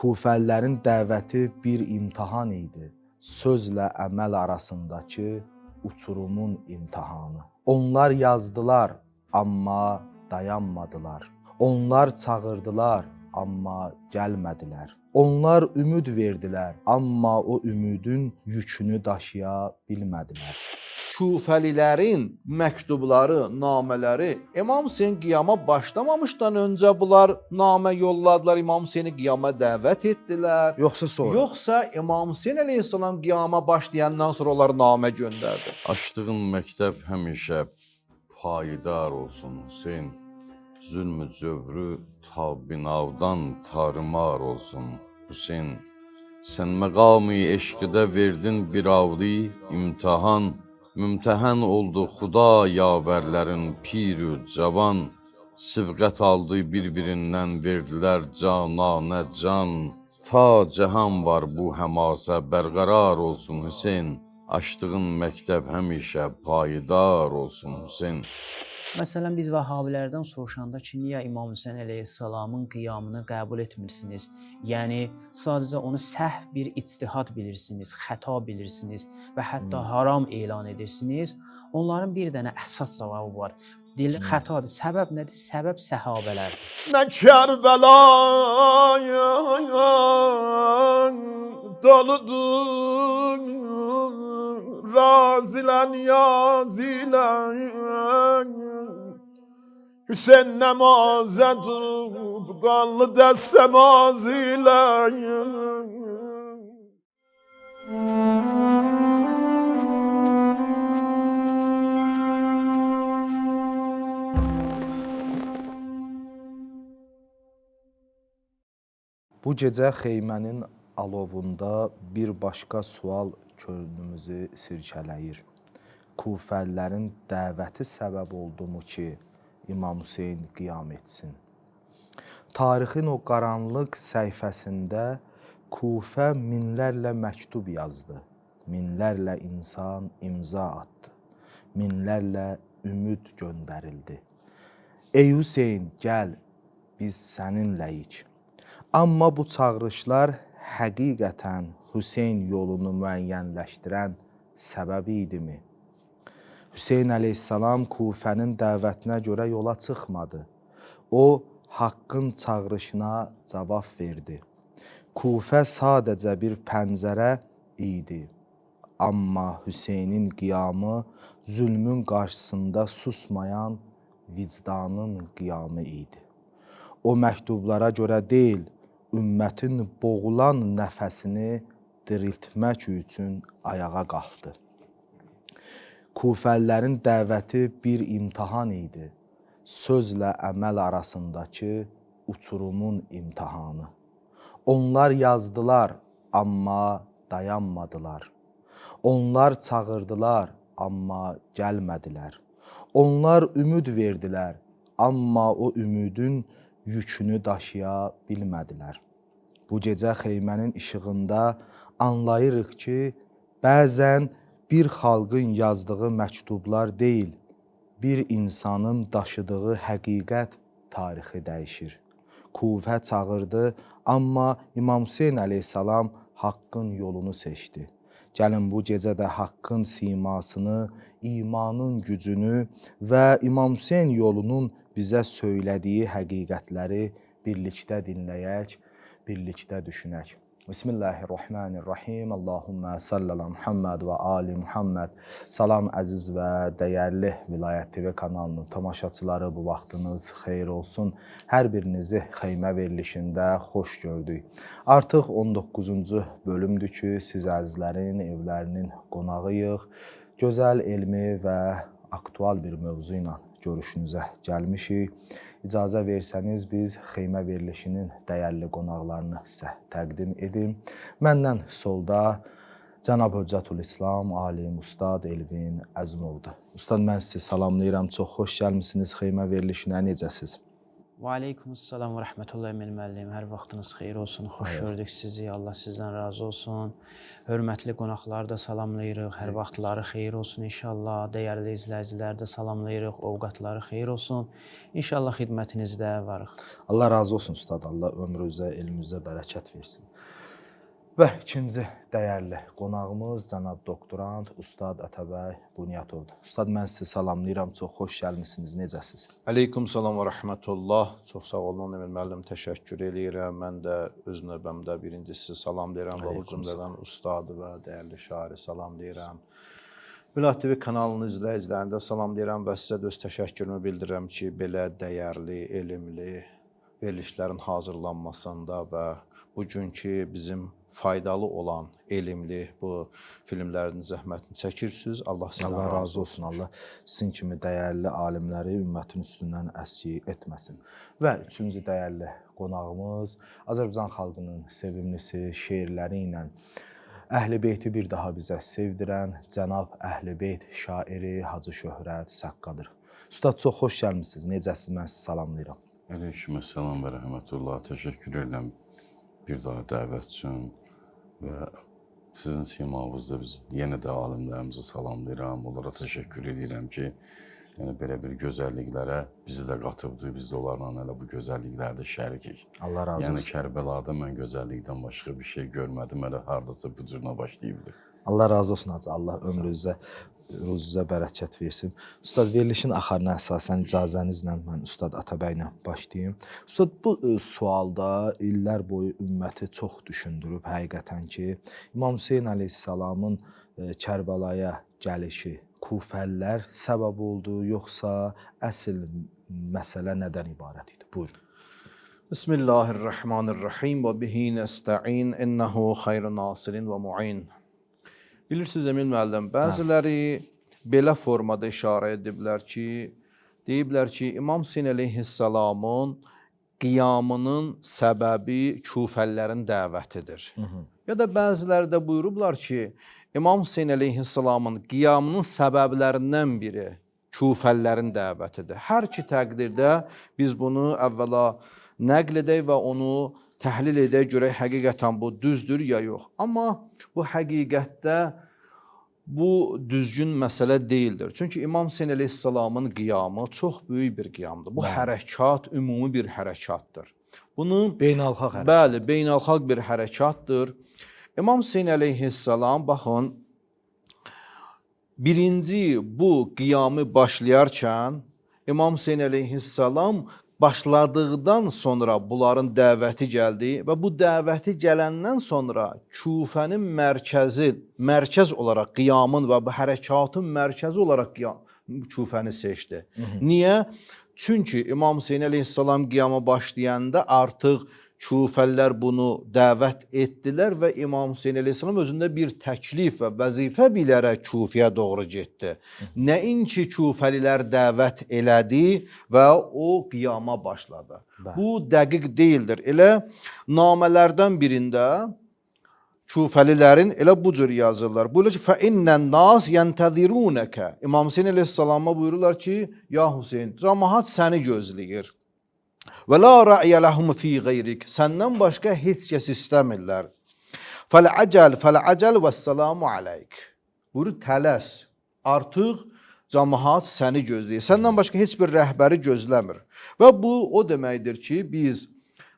Kufəlilərin dəvəti bir imtahan idi. Sözlə əməl arasındakı uçurumun imtahanı. Onlar yazdılar, amma dayanmadılar. Onlar çağırdılar, amma gəlmədilər. Onlar ümid verdilər, amma o ümidin yükünü daşıya bilmədilər. Kufəlilərin məktubları, namələri İmam Hüseyn qiyama başlamamışdan öncə bunlar namə yolladılar, İmam Hüseyni qiyama dəvət etdilər. Yoxsa sonra? Yoxsa İmam Hüseyn əleyhissalam qiyama başlayandan sonra onlar namə göndərdi. Açdığın məktəb həmişə payidar olsun Hüseyn. Zülmü cövrü ta binavdan tarımar olsun Hüseyn. Sən məqami eşqidə verdin bir avli imtihan. Mümtəhən oldu xuda yavərlərin pirü cavan. Sibqət aldı bir-birindən verdilər cananə can. Ta cəhan var bu həmasə bərqərar olsun Hüseyn. Açdığın məktəb həmişə payidar olsun Hüseyn. Məsələn, biz Vəhhabilərdən soruşanda ki, niyə İmam Hüseyn əleyhissalamın qiyamını qəbul etmirsiniz? Yəni, sadəcə onu səhv bir ictihad bilirsiniz, xəta bilirsiniz və hətta haram elan edirsiniz. Onların bir dənə əsas cavabı var. Deyirlər, xətadır. Səbəb nədir? Səbəb səhabələrdir. Nə Kərbəlaya doludur, razilən yazilən. Hüseyn nəmazə durub, qanlı dəstəmaz ilə. Bu gecə xeymənin alovunda bir başqa sual könlümüzü sirkələyir. Kufəlilərin dəvəti səbəb oldumu ki, İmam Hüseyn qiyam etsin? Tarixin o qaranlıq səhifəsində Kufə minlərlə məktub yazdı. Minlərlə insan imza atdı. Minlərlə ümid göndərildi. Ey Hüseyn, gəl, biz səninləyik. Amma bu çağırışlar həqiqətən Hüseyn yolunu müəyyənləşdirən səbəb idimi? Hüseyn əleyhissalam Kufənin dəvətinə görə yola çıxmadı. O, haqqın çağırışına cavab verdi. Kufə sadəcə bir pəncərə idi. Amma Hüseynin qiyamı zülmün qarşısında susmayan vicdanın qiyamı idi. O məktublara görə deyil, ümmətin boğulan nəfəsini diriltmək üçün ayağa qalxdı. Kufəlilərin dəvəti bir imtahan idi. Sözlə əməl arasındakı uçurumun imtahanı. Onlar yazdılar, amma dayanmadılar. Onlar çağırdılar, amma gəlmədilər. Onlar ümid verdilər, amma o ümidin yükünü daşıya bilmədilər. Bu gecə xeymənin işığında anlayırıq ki, bəzən bir xalqın yazdığı məktublar deyil, bir insanın daşıdığı həqiqət tarixi dəyişir. Kufə çağırdı, amma İmam Hüseyn əleyhissalam haqqın yolunu seçdi. Gəlin bu gecə də haqqın simasını, imanın gücünü və İmam Hüseyn yolunun bizə söylədiyi həqiqətləri birlikdə dinləyək, birlikdə düşünək. Bismillahirrahmanirrahim. Allahümmə sallallahu Muhammed və ali Muhammed. Salam əziz və dəyərli Vilayət TV kanalının tamaşaçıları, bu vaxtınız xeyir olsun. Hər birinizi xeymə verilişində xoş gördük. Artıq 19-cu bölümdür ki, siz əzizlərin evlərinin qonağıyıq. Gözəl, elmi və aktual bir mövzu ilə görüşünüzə gəlmişik. İcazə versəniz biz xeymə verilişinin dəyərli qonaqlarını sizə təqdim edim. Məndən solda Cənab Höccətülislam, alim, ustad Elvin Əzimovdur. Ustad, mən sizi salamlayıram. Çox xoş gəlmişsiniz xeymə verilişinə. Necəsiz? Və aleykumussalam və rəhmətullahi mənim müəllim. Hər vaxtınız xeyir olsun. Xoş gördük sizi. Allah sizdən razı olsun. Hörmətli qonaqları da salamlayırıq. Hər vaxtları xeyir olsun inşallah. Dəyərli izləyiciləri də salamlayırıq. Ovqatları xeyir olsun. İnşallah xidmətinizdə varıq. Allah razı olsun ustad. Allah ömrünüzə, elminizə bərəkət versin. Və ikinci dəyərli qonağımız cənab doktorant Ustad Atabəy Bunyatovdur. Ustad, mən sizi salamlayıram. Çox xoş gəlmisiniz. Necəsiz? Aleyküm salam və rəhmətullah. Çox sağ olun Emil müəllim, təşəkkür eləyirəm. Mən də öz növbəmdə birincisi salamlayıram və o cümlədən ustadı və dəyərli şairi salamlayıram. Milad TV kanalının izləyicilərini də salamlayıram və sizə də öz təşəkkürümü bildirirəm ki, belə dəyərli, elmli verilişlərin hazırlanmasında və bugünkü bizim faydalı olan, elmli bu filmlərin zəhmətini çəkirsiniz. Allah sizdən razı olsun. Allah sizin kimi dəyərli alimləri ümmətin üstündən əski etməsin. Və üçüncü dəyərli qonağımız Azərbaycan xalqının sevimlisi şeirləri ilə Əhl-i Beyti bir daha bizə sevdirən cənab Əhl-i Beyt şairi Hacı Şöhrət Səqqadır. Ustad, çox xoş gəlmisiniz. Necəsiz? Mən sizi salamlayıram. Aleykümselam və rəhmətullah. Təşəkkür edirəm bir daha dəvət üçün və sizin simavızda biz yenə də alimlərimizi salamlayıram. Onlara təşəkkür edirəm ki, yəni belə bir gözəlliklərə bizi də qatıbdı. Biz də onlarla elə bu gözəlliklərdə şərikik. Allah razı olsun. Yəni Kərbəlada mən gözəllikdən başqa bir şey görmədim. Elə hardasa bu cürünə başlayıbdı. Allah razı olsun hacı. Allah ömrünüzə, ruzunuzə bərəkət versin. Ustad, verilişin axarına əsasən icazənizlə mən Ustad Atabəylə başlayayım. Ustad, bu sualda illər boyu ümməti çox düşündürüb həqiqətən ki, İmam Hüseyn əleyhissalamın Kərbəlaya gəlişi Kufəllər səbəb oldu, yoxsa əsl məsələ nədən ibarət idi? Buyurun. Bismillahirrahmanirrahim və bihi nəstəin innəhu xeyru nasirin və mu'in. Bilirsiniz Emin müəllim, bəziləri belə formada işarə ediblər ki, deyiblər ki, İmam Hüseyn əleyhissalamın qiyamının səbəbi Kufəllərin dəvətidir. Ya da bəziləri də buyurublar ki, İmam Hüseyn əleyhissalamın qiyamının səbəblərindən biri Kufəllərin dəvətidir. Hər iki təqdirdə biz bunu əvvəla nəql edək və onu təhlil edək, görək həqiqətən bu düzdür ya yox. Amma bu həqiqətdə bu düzgün məsələ deyildir. Çünki İmam Hüseyn əleyhissalamın qiyamı çox böyük bir qiyamdır. Bu hərəkat ümumi bir hərəkatdır. Bunu Beynəlxalq hərəkat. Bəli, beynəlxalq bir hərəkatdır. İmam Hüseyn əleyhissalam, baxın, birinci bu qiyamı başlayarkən İmam Hüseyn əleyhissalam başladıqdan sonra bunların dəvəti gəldi və bu dəvəti gələndən sonra Kufənin mərkəz olaraq qiyamın və bu hərəkatın mərkəzi olaraq Kufəni seçdi. Niyə? Çünki İmam Hüseyn əleyhissalam qiyama başlayanda artıq Kufəllər bunu dəvət etdilər və İmam Hüseyn əleyhissalam özündə bir təklif və vəzifə bilərək Kufiyə doğru getdi. Nəinki Kufəlilər dəvət elədi və o qiyama başladı. Bu dəqiq deyildir. Elə namələrdən birində Kufəlilərin elə bu cür yazırlar. Buyurlar ki, فَإِنَّ النَّاسِ يَنْتَذِرُونَكَ İmam Hüseyn əleyhissalama buyururlar ki, ya Hüseyn, cəmaət səni gözləyir. Və la ra'yə ləhum fi qeyrik. Səndən başqa heç kəs istəmirlər. Fəl-əcəl vəssalamu aleyk. Buyurur, tələs. Artıq cəmaət səni gözləyir. Səndən başqa heç bir rəhbəri gözləmir. Və bu o deməkdir ki, biz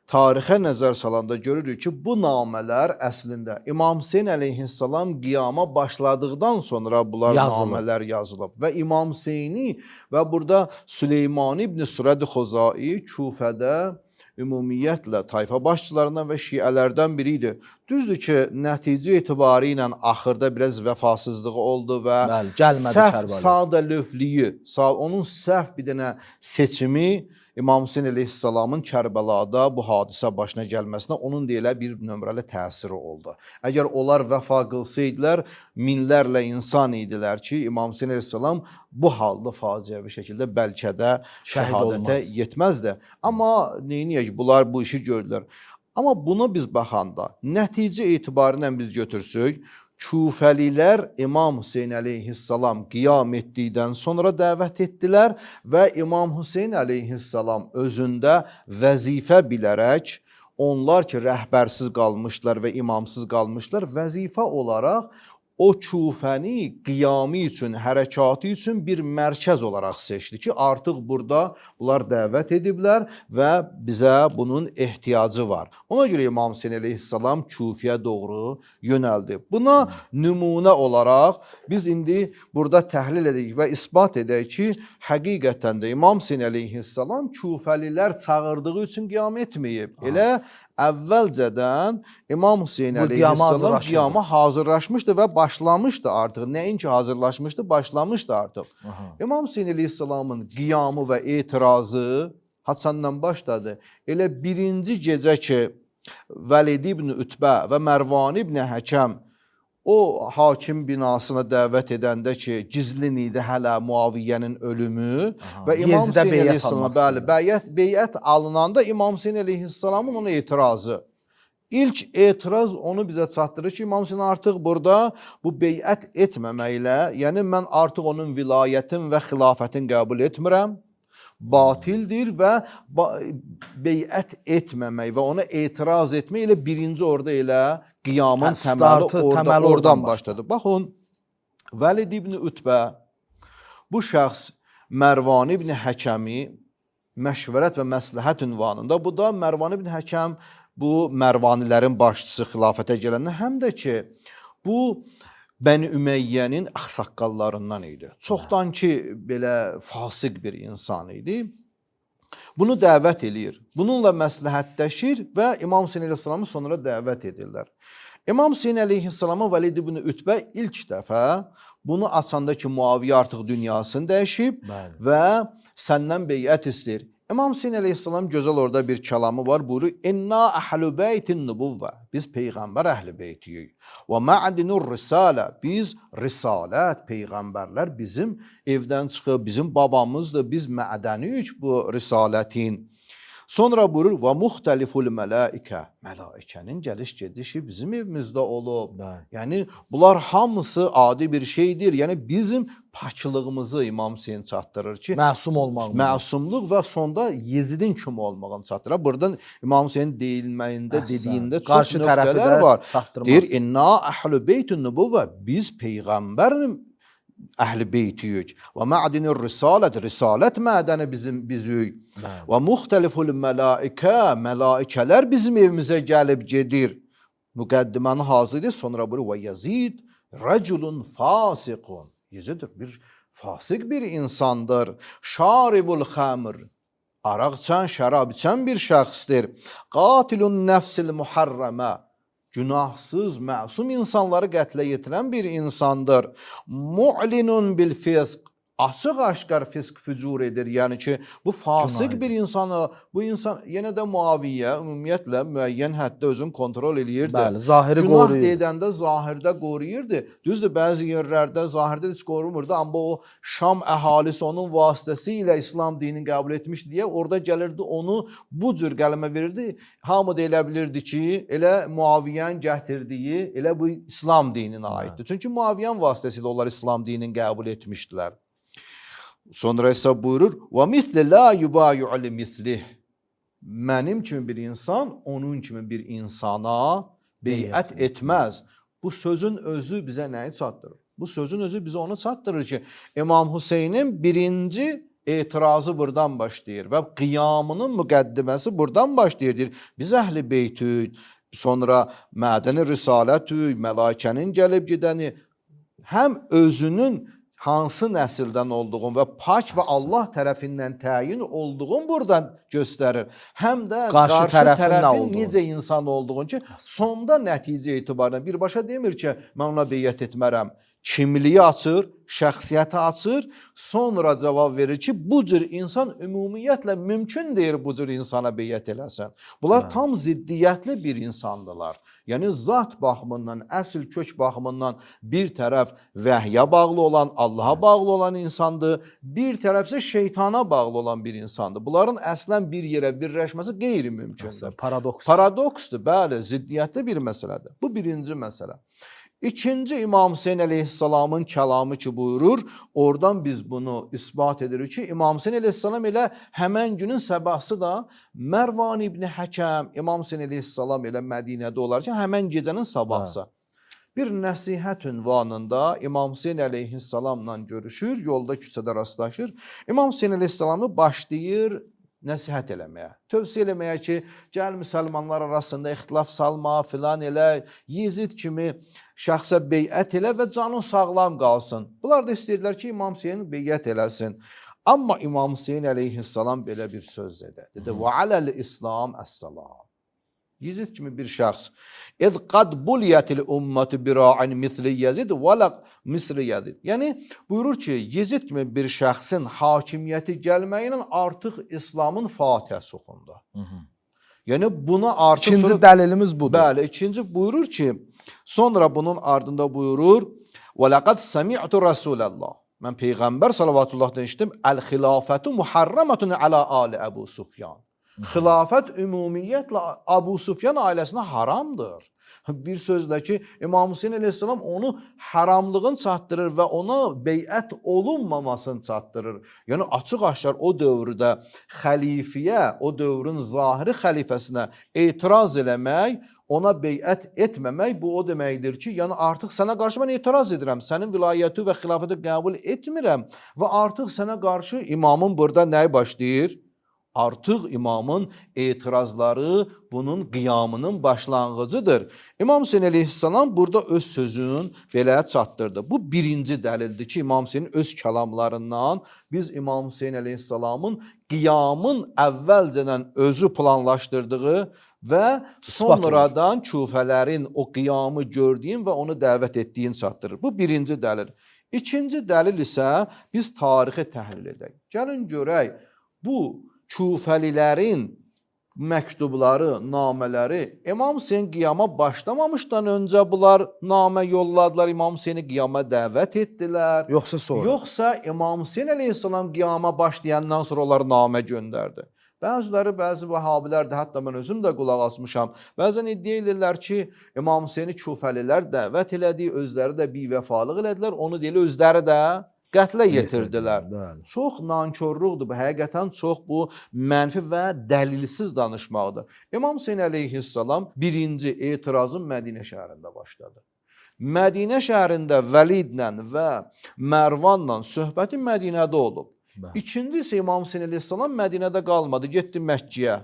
tarixə nəzər salanda görürük ki, bu namələr əslində İmam Hüseyn əleyhissalam qiyama başladıqdan sonra bunlar namələr yazılıb. Və İmam Hüseyni və burada Süleyman ibn Surəd Xozai Kufədə ümumiyyətlə tayfa başçılarından və şiələrdən biri idi. Düzdür ki, nəticə etibarı ilə axırda biraz vəfasızlığı oldu və səhv sadəlövliyi, onun səhv bir dənə seçimi İmam Hüseyn əleyhissalamın Kərbəlada bu hadisə başına gəlməsinə onun deyilə bir nömrəli təsiri oldu. Əgər onlar vəfa qılsaydılar, minlərlə insan idilər ki, İmam Hüseyn əleyhissalam bu halda faciəvi şəkildə bəlkə də şəhadətə yetməzdi. Amma neyiniyək, bunlar bu işi gördülər. Amma buna biz baxanda, nəticə etibarı ilə biz götürsək, Küfəlilər İmam Hüseyn əleyhissalam qiyam etdikdən sonra dəvət etdilər və İmam Hüseyn əleyhissalam özündə vəzifə bilərək, onlar ki, rəhbərsiz qalmışlar və imamsız qalmışlar, vəzifə olaraq o küfəni qiyamı üçün, hərəkatı üçün bir mərkəz olaraq seçdi ki, artıq burada bunlar dəvət ediblər və bizə bunun ehtiyacı var. Ona görə İmam Hüseyn əleyhissalam Küfiyə doğru yönəldi. Buna nümunə olaraq biz indi burada təhlil edək və isbat edək ki, həqiqətən də İmam Hüseyn əleyhissalam Küfəlilər çağırdığı üçün qiyam etməyib. Elə əvvəlcədən İmam Hüseyn əleyhissalam qiyama hazırlaşmışdı və başlamışdı artıq. Nəinki hazırlaşmışdı, başlamışdı artıq. İmam Hüseyn əleyhissalamın qiyamı və etirazı haçandan başladı. Elə birinci gecə ki, Vəlid ibn Ütbə və Mərvan ibn Həkəm o hakim binasına dəvət edəndə ki, gizlin idi hələ Muaviyyənin ölümü və İmam Hüseyn əleyhissalam beyət alınanda İmam Hüseyn əleyhissalamın ona etirazı. İlk etiraz onu bizə çatdırır ki, İmam Hüseyn artıq burada bu beyət etməməklə, yəni mən artıq onun vilayətin və xilafətin qəbul etmirəm, batildir və beyət etməmək və ona etiraz etmək elə birinci orada elə qiyamın təməli oradan başladı. Baxın, Vəlid ibn Ütbə bu şəxs Mərvan ibn Həkəmi məşvərət və məsləhət ünvanında, bu da Mərvan ibn Həkəm bu Mərvanilərin başçısı xilafətə gələndə, həm də ki, bu Bəni Üməyyənin ağsaqqallarından idi. Çoxdan ki, belə fasıq bir insan idi. Bunu dəvət edir. Bununla məsləhətləşir və İmam Hüseyn əleyhissalamı sonra dəvət edirlər. İmam Hüseyn əleyhissalama Vəlid ibn Ütbə ilk dəfə bunu açanda ki, Muaviyyə artıq dünyasını dəyişib və səndən beyət istəyir. İmam Hüseyn əleyhissalam gözəl orada bir kəlamı var, buyurur, İnna əhlü beytin nübuvvə, biz Peyğəmbər əhli beytiyik. Və ma'dinur risalə, biz risalət, Peyğəmbərlər bizim evdən çıxıb, bizim babamızdır, biz mədəniyik bu risalətin. Sonra buyurur, və muxtəliful mələikə, mələikənin gəliş gedişi bizim evimizdə olub. Yəni, bunlar hamısı adi bir şeydir. Yəni, bizim paklığımızı İmam Hüseyin çatdırır ki, məsumluq və sonda Yezidin kimi olmağını çatdırır. Buradan İmam Hüseyin deyilməyində, dediyində çox nöqtələr var. Deyir, İnna əhlü beytün nübuvvə, biz Peyğəmbərin əhl-i beytiyik və ma'dinir risalət, risalət mədəni bizük və muxtəliful mələikə, mələikələr bizim evimizə gəlib gedir. Müqəddiməni hazır edir, sonra buyurur və Yazid rəculun fasiqun, Yazid bir fasıq bir insandır, şaribul xəmr, araq içən, şərab içən bir şəxsdir, qatilun nəfsil muharrəmə, günahsız, məsum insanları qətlə yetirən bir insandır. Mu'linun bil fisq, açıq-aşkar fisq fücur edir. Yəni ki, bu fasıq bir insanı, bu insan yenə də Muaviyyə ümumiyyətlə müəyyən həddə özünü kontrol eləyirdi. Bəli, zahiri günah qoruyur. edəndə zahirdə qoruyurdu. Düzdür, bəzi yerlərdə zahirdə heç qorumurdu, amma o Şam əhalisi onun vasitəsilə İslam dinini qəbul etmişdi deyə orada gəlirdi, onu bu cür qələmə verirdi. Hamı da elə bilirdi ki, elə Muaviyyənin gətirdiyi, elə bu İslam dininə aiddir. Çünki Muaviyyənin vasitəsilə onlar İslam dinini qəbul etmişdilər. Sonra isə buyurur, وَمِثْلِ لَا يُبَايُعَ لِمِثْلِهِ, mənim kimi bir insan, onun kimi bir insana beyət etməz. Bu sözün özü bizə nəyi çatdırır? Bu sözün özü bizə onu çatdırır ki, İmam Hüseynin birinci etirazı buradan başlayır və qiyamının müqəddiməsi buradan başlayır. Biz əhl-i beytük, sonra mədəni risalətük, mələikənin gəlib gedəni, həm özünün hansı nəsildən olduğun və pak və Allah tərəfindən təyin olduğun buradan göstərir. Həm də qarşı tərəfin necə insan olduğun ki, sonda nəticə etibarən birbaşa demir ki, mən ona beyət etmərəm. Kimliyi açır, şəxsiyyəti açır, sonra cavab verir ki, bu cür insan ümumiyyətlə mümkün deyir bu cür insana beyət eləsən. Bunlar tam ziddiyyətli bir insandırlar. Yəni, zat baxımından, əsl kök baxımından bir tərəf vəhyə bağlı olan, Allaha bağlı olan insandır, bir tərəf isə şeytana bağlı olan bir insandır. Bunların əslən bir yerə birləşməsi qeyri-mümkündür. Paradoks. Paradoksdur, bəli, ziddiyyətli bir məsələdir. Bu birinci məsələ. İkinci İmam Hüseyn əleyhissalamın kəlamı ki buyurur, oradan biz bunu isbat edirik ki, İmam Hüseyn əleyhissalam elə həmən günün səbahsı da Mərvan İbni Həkəm, İmam Hüseyn əleyhissalam elə Mədinədə olarkən həmən gecənin sabahsı. Bir nəsihət ünvanında İmam Hüseyn əleyhissalamla görüşür, yolda küçədə rastlaşır. İmam Hüseyn əleyhissalamı başlayır nəsihət eləməyə, tövsiyə eləməyə ki, gəl müsəlmanlar arasında ixtilaf salma, filan elə, Yezid kimi şəxsə beyət elə və canın sağlam qalsın. Bunlar da istəyirlər ki, İmam Hüseyn beyət eləsin. Amma İmam Hüseyn əleyhissalam belə bir söz dedi. Dedi, və aləl-İslam əs-salam. Yezid kimi bir şəxs. İz qad buliyyətil ümmətü bira'in misli Yezid və ləq misri Yezid. Yəni, buyurur ki, Yezid kimi bir şəxsin hakimiyyəti gəlməyinin artıq İslamın fatihəsi oxundu. Yəni, buna artıq... İkinci dəlilimiz budur. Bəli, ikinci buyurur ki, sonra bunun ardında buyurur, və ləqəd səmi'tu Rasulallah. Mən Peyğəmbər salavatullah demişdim, əl-xilafətu muharramatun alə ali Əbu Sufyan. Xilafət ümumiyyətlə Abu Sufyan ailəsinə haramdır. Bir sözlə ki, İmam Hüseyn əleyhissalam onu haramlığını çatdırır və ona beyət olunmamasını çatdırır. Yəni, açıq-aşkar o dövrdə xəlifiyə, o dövrün zahiri xəlifəsinə etiraz eləmək, ona beyət etməmək, bu o deməkdir ki, yəni artıq sənə qarşı mən etiraz edirəm, sənin vilayəti və xilafəti qəbul etmirəm və artıq sənə qarşı imamın burada nəyi başlayır? Artıq imamın etirazları bunun qiyamının başlanğıcıdır. İmam Hüseyn əleyhissalam burada öz sözün belə çatdırdı. Bu birinci dəlildir ki, İmam Hüseynin öz kəlamlarından biz İmam Hüseyn əleyhissalamın qiyamın əvvəlcədən özü planlaşdırdığı və sonradan küfələrin o qiyamı gördüyün və onu dəvət etdiyin çatdırır. Bu birinci dəlil. İkinci dəlil isə biz tarixi təhlil edək. Gəlin görək, bu küfəlilərin məktubları, namələri İmam Hüseyn qiyama başlamamışdan öncə bunlar namə yolladılar, İmam Hüseyni qiyama dəvət etdilər. Yoxsa sonra? Yoxsa İmam Hüseyn əleyhissalam qiyama başlayandan sonra onlar namə göndərdi. Bəziləri, bəzi vəhabilər də, hətta mən özüm də qulaq asmışam. Bəzən iddia edirlər ki, İmam Hüseyni küfəlilər dəvət elədi, özləri də bivəfalıq elədilər, onu deyil, özləri də qətlə yetirdilər. Çox nankörlükdür bu, həqiqətən çox bu mənfi və dəlilsiz danışmaqdır. İmam Hüseyn əleyhissalam birinci etirazın Mədinə şəhərində başladı. Mədinə şəhərində Vəlidlə və Mərvanla söhbəti Mədinədə olub. İkincisi İmam Hüseyn əleyhissalam Mədinədə qalmadı, getdi Məkkəyə.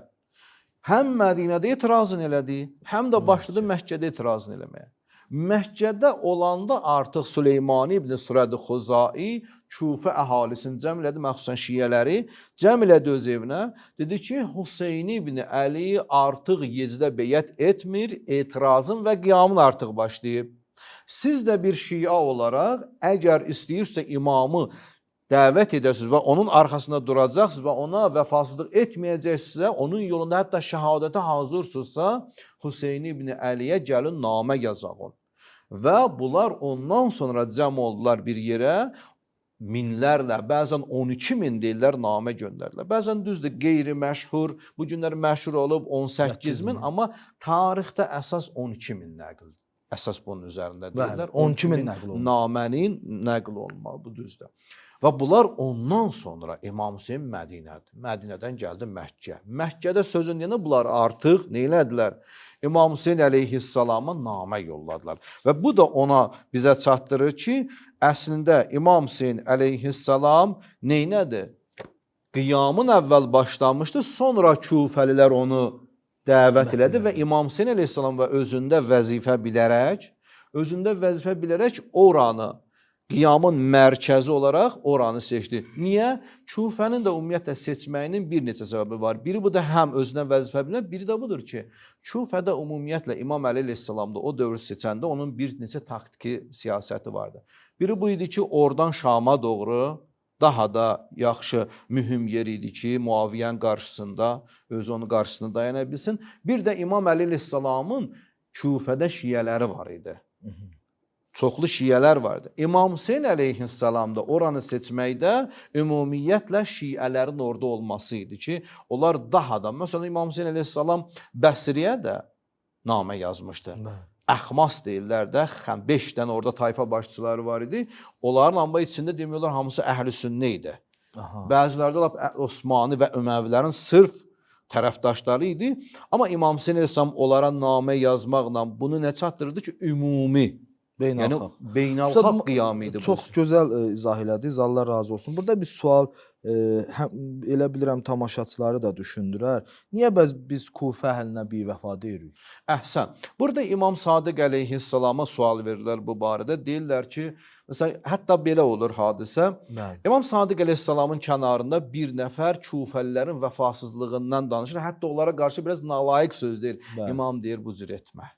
Həm Mədinədə etirazını elədi, həm də başladı Məkkədə etirazını eləməyə. Məkkədə olanda artıq Süleymani ibn Sürəd-i Xuzai Küfə əhalisini cəm elədi, məxsusən şiyələri cəm elədi öz evinə. Dedi ki, Hüseyn ibn Əli artıq yecdə beyət etmir, etirazın və qiyamın artıq başlayıb. Siz də bir şiə olaraq əgər istəyirsə imamı dəvət edəsiniz və onun arxasında duracaqsınız və ona vəfasızlıq etməyəcəksinizsə, onun yolunda hətta şəhadətə hazırsınızsa, Hüseyn ibn Əliyə gəlin namə yazağın. Və bunlar ondan sonra cəm oldular bir yerə, minlərlə, bəzən 12 min deyirlər, namə göndərdilər. Bəzən düzdür, qeyri-məşhur, bu günlər məşhur olub 18 min, amma tarixdə əsas 12 min nəql. Əsas bunun üzərində deyirlər. 12 min nəql olunur. Namənin nəql olmalı, bu düzdür. Və bunlar ondan sonra İmam Hüseyn Mədinədir. Mədinədən gəldi Məkkə. Məkkədə sözün deyəndə bunlar artıq neylədilər? İmam Hüseyn əleyhissalama namə yolladılar. Və bu da ona bizə çatdırır ki, əslində İmam Hüseyn əleyhissalam neynədir? Qiyamın əvvəl başlamışdı, sonra küfəlilər onu dəvət elədi və İmam Hüseyn əleyhissalam və özündə vəzifə bilərək oranı qiyamın mərkəzi olaraq oranı seçdi. Niyə? Küfənin də ümumiyyətlə seçməyinin bir neçə səbəbi var. Biri bu da həm özünə vəzifə bilən, biri də budur ki, Küfədə ümumiyyətlə İmam Əli əleyhissalamda o dövrü seçəndə onun bir neçə taktiki siyasəti vardı. Biri bu idi ki, oradan Şama doğru daha da yaxşı, mühüm yer idi ki, Muaviyyənin qarşısında, özü onun qarşısında dayana bilsin. Bir də İmam Əli əleyhissalamın Küfədə şiyələri var idi. Çoxlu şiyələr vardı. İmam Hüseyn əleyhissalam da oranı seçməkdə ümumiyyətlə şiyələrin orada olması idi ki, onlar daha da, məsələn İmam Hüseyn əleyhissalam Bəsriyə də namə yazmışdı. Əxmas deyirlər də, 5 dənə orada tayfa başçıları var idi. Onların amma içində demiyorlar hamısı əhl-i sünnə idi. Bəziləri də Osmani və Öməvilərin sırf tərəfdaşları idi. Amma İmam Hüseyn əleyhissalam onlara namə yazmaqla bunu nə çatdırırdı ki, ümumi, yəni beynəlxalq qiyamı idi bu. Çox gözəl izah elədiniz. Allah razı olsun. Burada bir sual elə bilirəm tamaşaçıları da düşündürər. Niyə biz Kufə əhlinə bivəfa deyirik? Əhsən. Burada İmam Sadiq əleyhissalama sual verirlər bu barədə. Deyirlər ki, məsələn, hətta belə olur hadisə. İmam Sadiq əleyhissalamın kənarında bir nəfər Kufəlilərin vəfasızlığından danışır. Hətta onlara qarşı biraz nalayiq söz deyir. İmam deyir, bu cür etmə.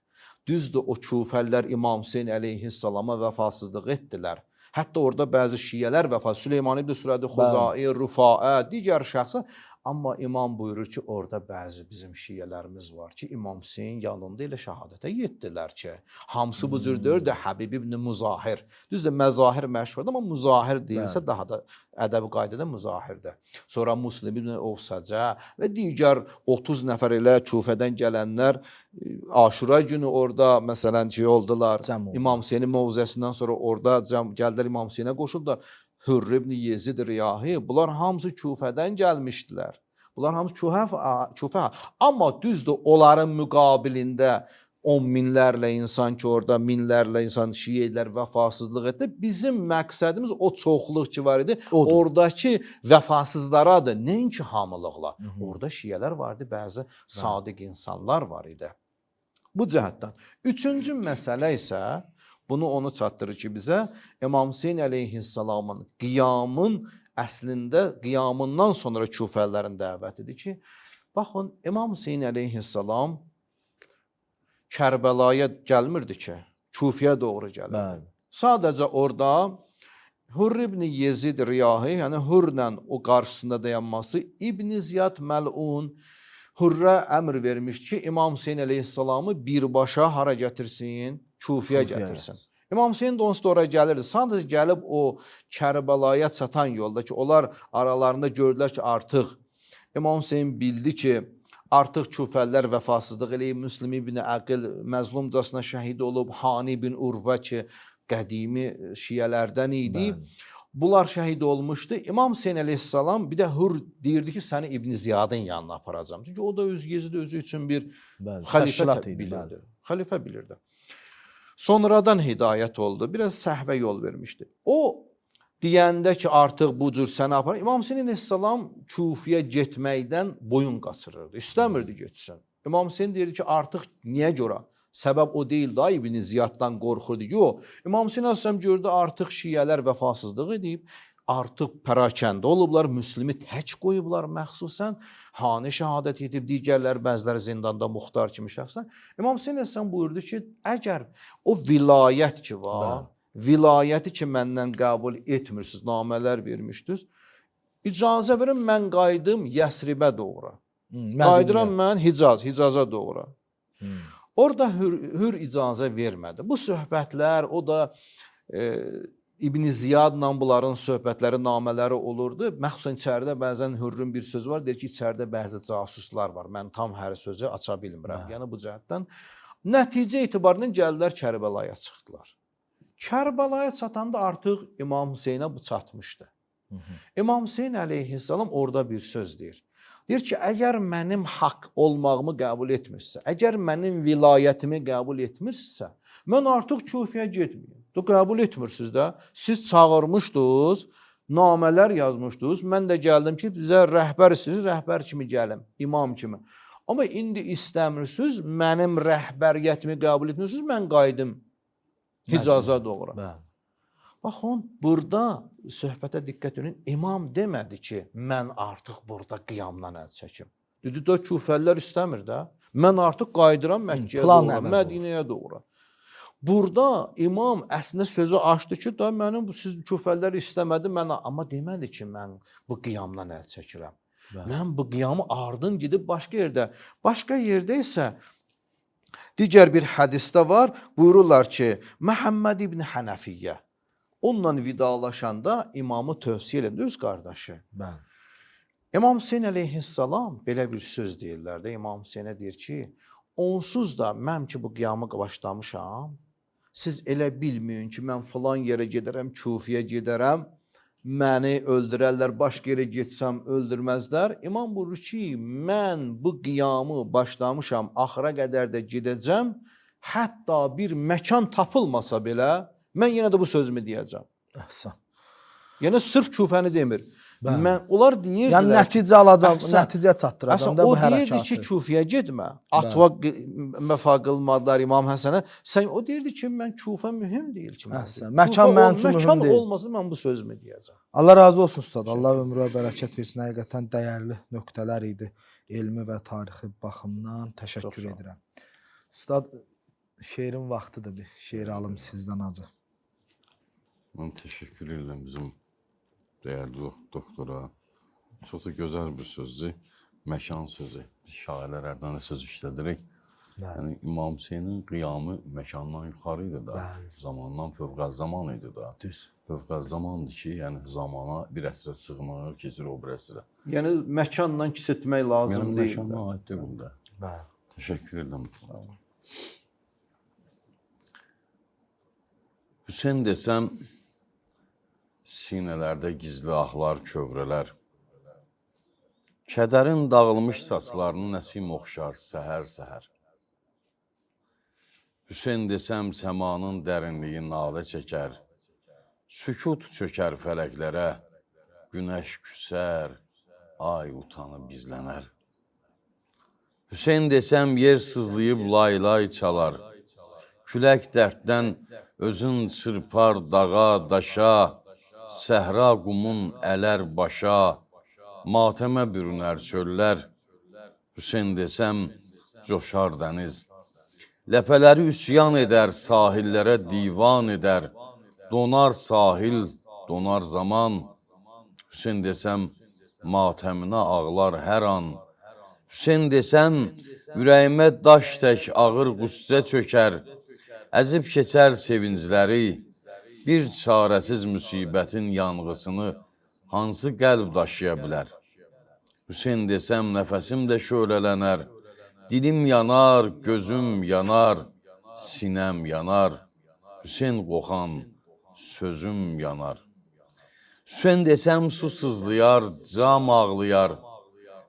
Düzdür, o Kufəllər İmam Hüseyn əleyhissalama vəfasızlıq etdilər. Hətta orada bəzi şiyələr vəfat, Süleyman ibn Sürədi, Xuzai, Rüfaə, digər şəxslər. Amma imam buyurur ki, orada bəzi bizim şiyələrimiz var ki, İmam Hüseyn yanında elə şəhadətə yetdilər ki, hamısı bu cür deyir də Həbib ibn Muzahir. Düzdür, məzahir məşhurdur, amma Muzahir deyilsə daha da ədəbi qaydada Muzahirdir. Sonra Muslim ibn Ovsacə və digər 30 nəfər elə Kufədən gələnlər Aşura günü orada məsələn ki, oldular. İmam Hüseynin mövzəsindən sonra orada gəldilər İmam Hüseynə qoşuldular. Hürr ibn Yezid Riyahi, bunlar hamısı Kufədən gəlmişdilər. Bunlar hamısı Kufə. Amma düzdür, onların müqabilində 10 minlərlə insan ki, orada minlərlə insan şiiyələr vəfasızlıq etdi. Bizim məqsədimiz o çoxluq ki var idi, oradakı vəfasızlaradır. Nəinki hamılıqla. Orada şiiyələr var idi, bəzi sadiq insanlar var idi. Bu cəhətdən. Üçüncü məsələ isə, bunu onu çatdırır ki, bizə İmam Hüseyn əleyhissalamın qiyamından sonra Kufəlilərin dəvətidir ki, baxın, İmam Hüseyn əleyhissalam Kərbəlaya gəlmirdi ki, Kufiyə doğru gəlirdi. Sadəcə orada Hürr ibn Yezid Riyahi, yəni Hürrlə o qarşısında dayanması, İbn Ziyad Məl'un Hürrə əmr vermişdi ki, İmam Hüseyn əleyhissalamı birbaşa hara gətirsin? Kufiyə gətirsin. İmam Hüseyn də onsuz da oraya gəlirdi. Sadəcə gəlib o Kərbəlaya çatan yolda ki, onlar aralarında gördülər ki, artıq İmam Hüseyn bildi ki, artıq Kufəllər vəfasızlıq eləyib, Müslim ibn Əqil məzlumcasına şəhid olub, Hani ibn Urva ki, qədimi şiyələrdən idi. Bunlar şəhid olmuşdu. İmam Hüseyn əleyhissalam bir də Hürr deyirdi ki, səni İbn Ziyadın yanına aparacam. Çünki o da öz Yezid özü üçün bir xəlifə bilirdi. Sonradan hidayət oldu. Biraz səhvə yol vermişdi. O deyəndə ki, artıq bu cür səni aparır. İmam Hüseyn əleyhissalam Kufiyə getməkdən boyun qaçırırdı. İstəmirdi getsin. İmam Hüseyn deyirdi ki, artıq niyə görə? Səbəb o deyil da, İbn Ziyaddan qorxurdu. Yox, İmam Hüseyn əleyhissalam gördü, artıq şiyələr vəfasızlıq edib, artıq pərakəndə olublar, Müslimi tək qoyublar məxsusən, Hani şəhadət edib, digərlər, bəziləri zindanda muxtar kimi şəxslər. İmam Hüseyn əleyhissalam buyurdu ki, əgər o vilayət ki var, vilayəti ki məndən qəbul etmirsiniz, namələr vermişdiniz, icazə verin, mən qaydım Yəsribə doğru. Qaydıram mən Hicaza doğru. Orada Hürr icazə vermədi. Bu söhbətlər, o da İbn Ziyadla bunların söhbətləri, namələri olurdu. Məxsusən içəridə bəzən Hürrün bir sözü var, deyir ki, içəridə bəzi casuslar var. Mən tam hər sözü aça bilmirəm. Yəni bu cəhətdən nəticə etibarından gəldilər Kərbəlaya çıxdılar. Kərbəlaya çatanda artıq İmam Hüseynə bu çatmışdı. İmam Hüseyn əleyhissalam orada bir söz deyir. Deyir ki, əgər mənim haqq olmağımı qəbul etmirsə, əgər mənim vilayətimi qəbul etmirsə, mən artıq Kufiyə getməyim. Qəbul etmirsiniz də, siz çağırmışdınız, namələr yazmışdınız, mən də gəldim ki, bizə rəhbər istəyirsiniz, rəhbər kimi gəlim, imam kimi. Amma indi istəmirsiniz, mənim rəhbəriyyətimi qəbul etmirsiniz, mən qaydım Hicaza doğru. Baxın, burada söhbətə diqqət edin, imam demədi ki, mən artıq burada qiyamdan əl çəkim. Dedi də Kufəllər istəmir də, mən artıq qaydıram Məkkəyə doğru, Mədinəyə doğru. Burada imam əslində sözü açdı ki, da mənim siz Kufəllər istəmədi, amma demədi ki, mən bu qiyamdan əl çəkirəm. Mən bu qiyamı ardın gedib başqa yerdə isə digər bir hədisdə var, buyururlar ki, Məhəmməd ibn Hənəfiyyə onunla vidalaşanda imamı tövsiyə elədi, öz qardaşı. İmam Hüseyn əleyhissalam belə bir söz deyirlər də, İmam Hüseynə deyir ki, onsuz da mən ki bu qiyamı başlamışam. Siz elə bilməyin ki, mən falan yerə gedərəm, Kufiyə gedərəm, məni öldürərlər, başqa yerə getsəm öldürməzlər. İmam buyurur ki, mən bu qiyamı başlamışam, axıra qədər də gedəcəm. Hətta bir məkan tapılmasa belə, mən yenə də bu sözümü deyəcəm. Əhsən. Yəni sırf Kufəni demir. Bəli. Mən onlar deyirdilər. Yəni nəticə alacam, Əhsən. nəticə çatdıracam Əhsən, da o bu deyirdi hərəkatı. ki, Kufiyə getmə. Atva məfa qılmadılar İmam Həsənə. Sən o deyirdi ki, mən Kufə mühüm deyil ki. Əhsən. Məkan mənim üçün mühüm deyil. Məkan olmasa mən bu sözümü deyəcəm. Allah razı olsun ustad. Allah ömrü və bərəkət versin. Həqiqətən dəyərli nöqtələr idi. Elmi və tarixi baxımdan təşəkkür edirəm. Ustad, şeirin vaxtıdır bir. Şeir alım sizdən acı. Mən təşəkkür edirəm bizim dəyərli doktora. Çox da gözəl bir sözdür. Məkan sözü. Biz şairlər hərdən də söz işlədirik. Yəni İmam Hüseynin qiyamı məkandan yuxarı idi da. Zamandan fövqəl zaman idi da. Düz. Fövqəl zamandır ki, yəni zamana bir əsrə sığmır, keçir o bir əsrə. Yəni məkanla kisətmək lazım Yəni deyil. məkana aid deyil də. Bəli. Təşəkkür edirəm. Hüseyn desəm, sinələrdə gizli ahlar, kövrələr. Kədərin dağılmış saçlarını nəsim oxşar səhər-səhər. Hüseyn desəm, səmanın dərinliyi nalə çəkər. Sükut çökər fələklərə, günəş küsər, ay utanıb gizlənər. Hüseyn desəm, yer sızlayıb lay-lay çalar. Külək dərddən özün çırpar dağa, daşa, səhra qumun ələr başa, matəmə bürünər çöllər. Hüseyn desəm, coşar dəniz. Ləpələri üsyan edər, sahillərə divan edər. Donar sahil, donar zaman. Hüseyn desəm, matəminə ağlar hər an. Hüseyn desəm, ürəyimə daş tək ağır qüssə çökər. Əzib keçər sevincləri, bir çarəsiz müsibətin yanğısını hansı qəlb daşıya bilər? Hüseyn desəm, nəfəsim də şölələnər, dilim yanar, gözüm yanar, sinəm yanar, Hüseyn qoxan, sözüm yanar. Hüseyn desəm, su sızlayar, cam ağlayar,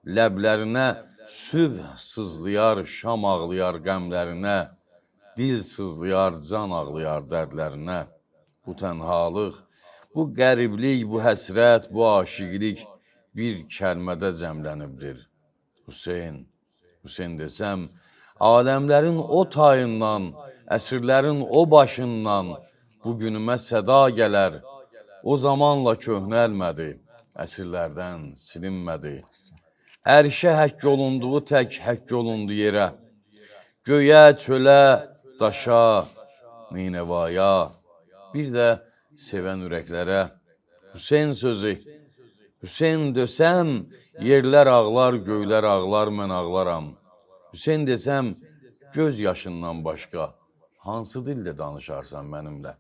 ləblərinə sübh sızlayar, şam ağlayar qəmlərinə, dil sızlayar, can ağlayar dərdlərinə. Bu tənhalıq, bu qəriblik, bu həsrət, bu aşiqilik bir kəlmədə cəmlənibdir. Hüseyn, Hüseyn desəm, aləmlərin o tayından, əsrlərin o başından bu günümə səda gələr. O zamanla köhnəlmədi, əsrlərdən silinmədi. Ərşə həkk olunduğu tək həkk olundu yerə. Göyə, çölə, daşa, Ninevaya, bir də sevən ürəklərə. Hüseyn sözü, Hüseyn desəm, yerlər ağlar, göylər ağlar, mən ağlaram. Hüseyn desəm, göz yaşından başqa, hansı dildə danışarsan mənimlə?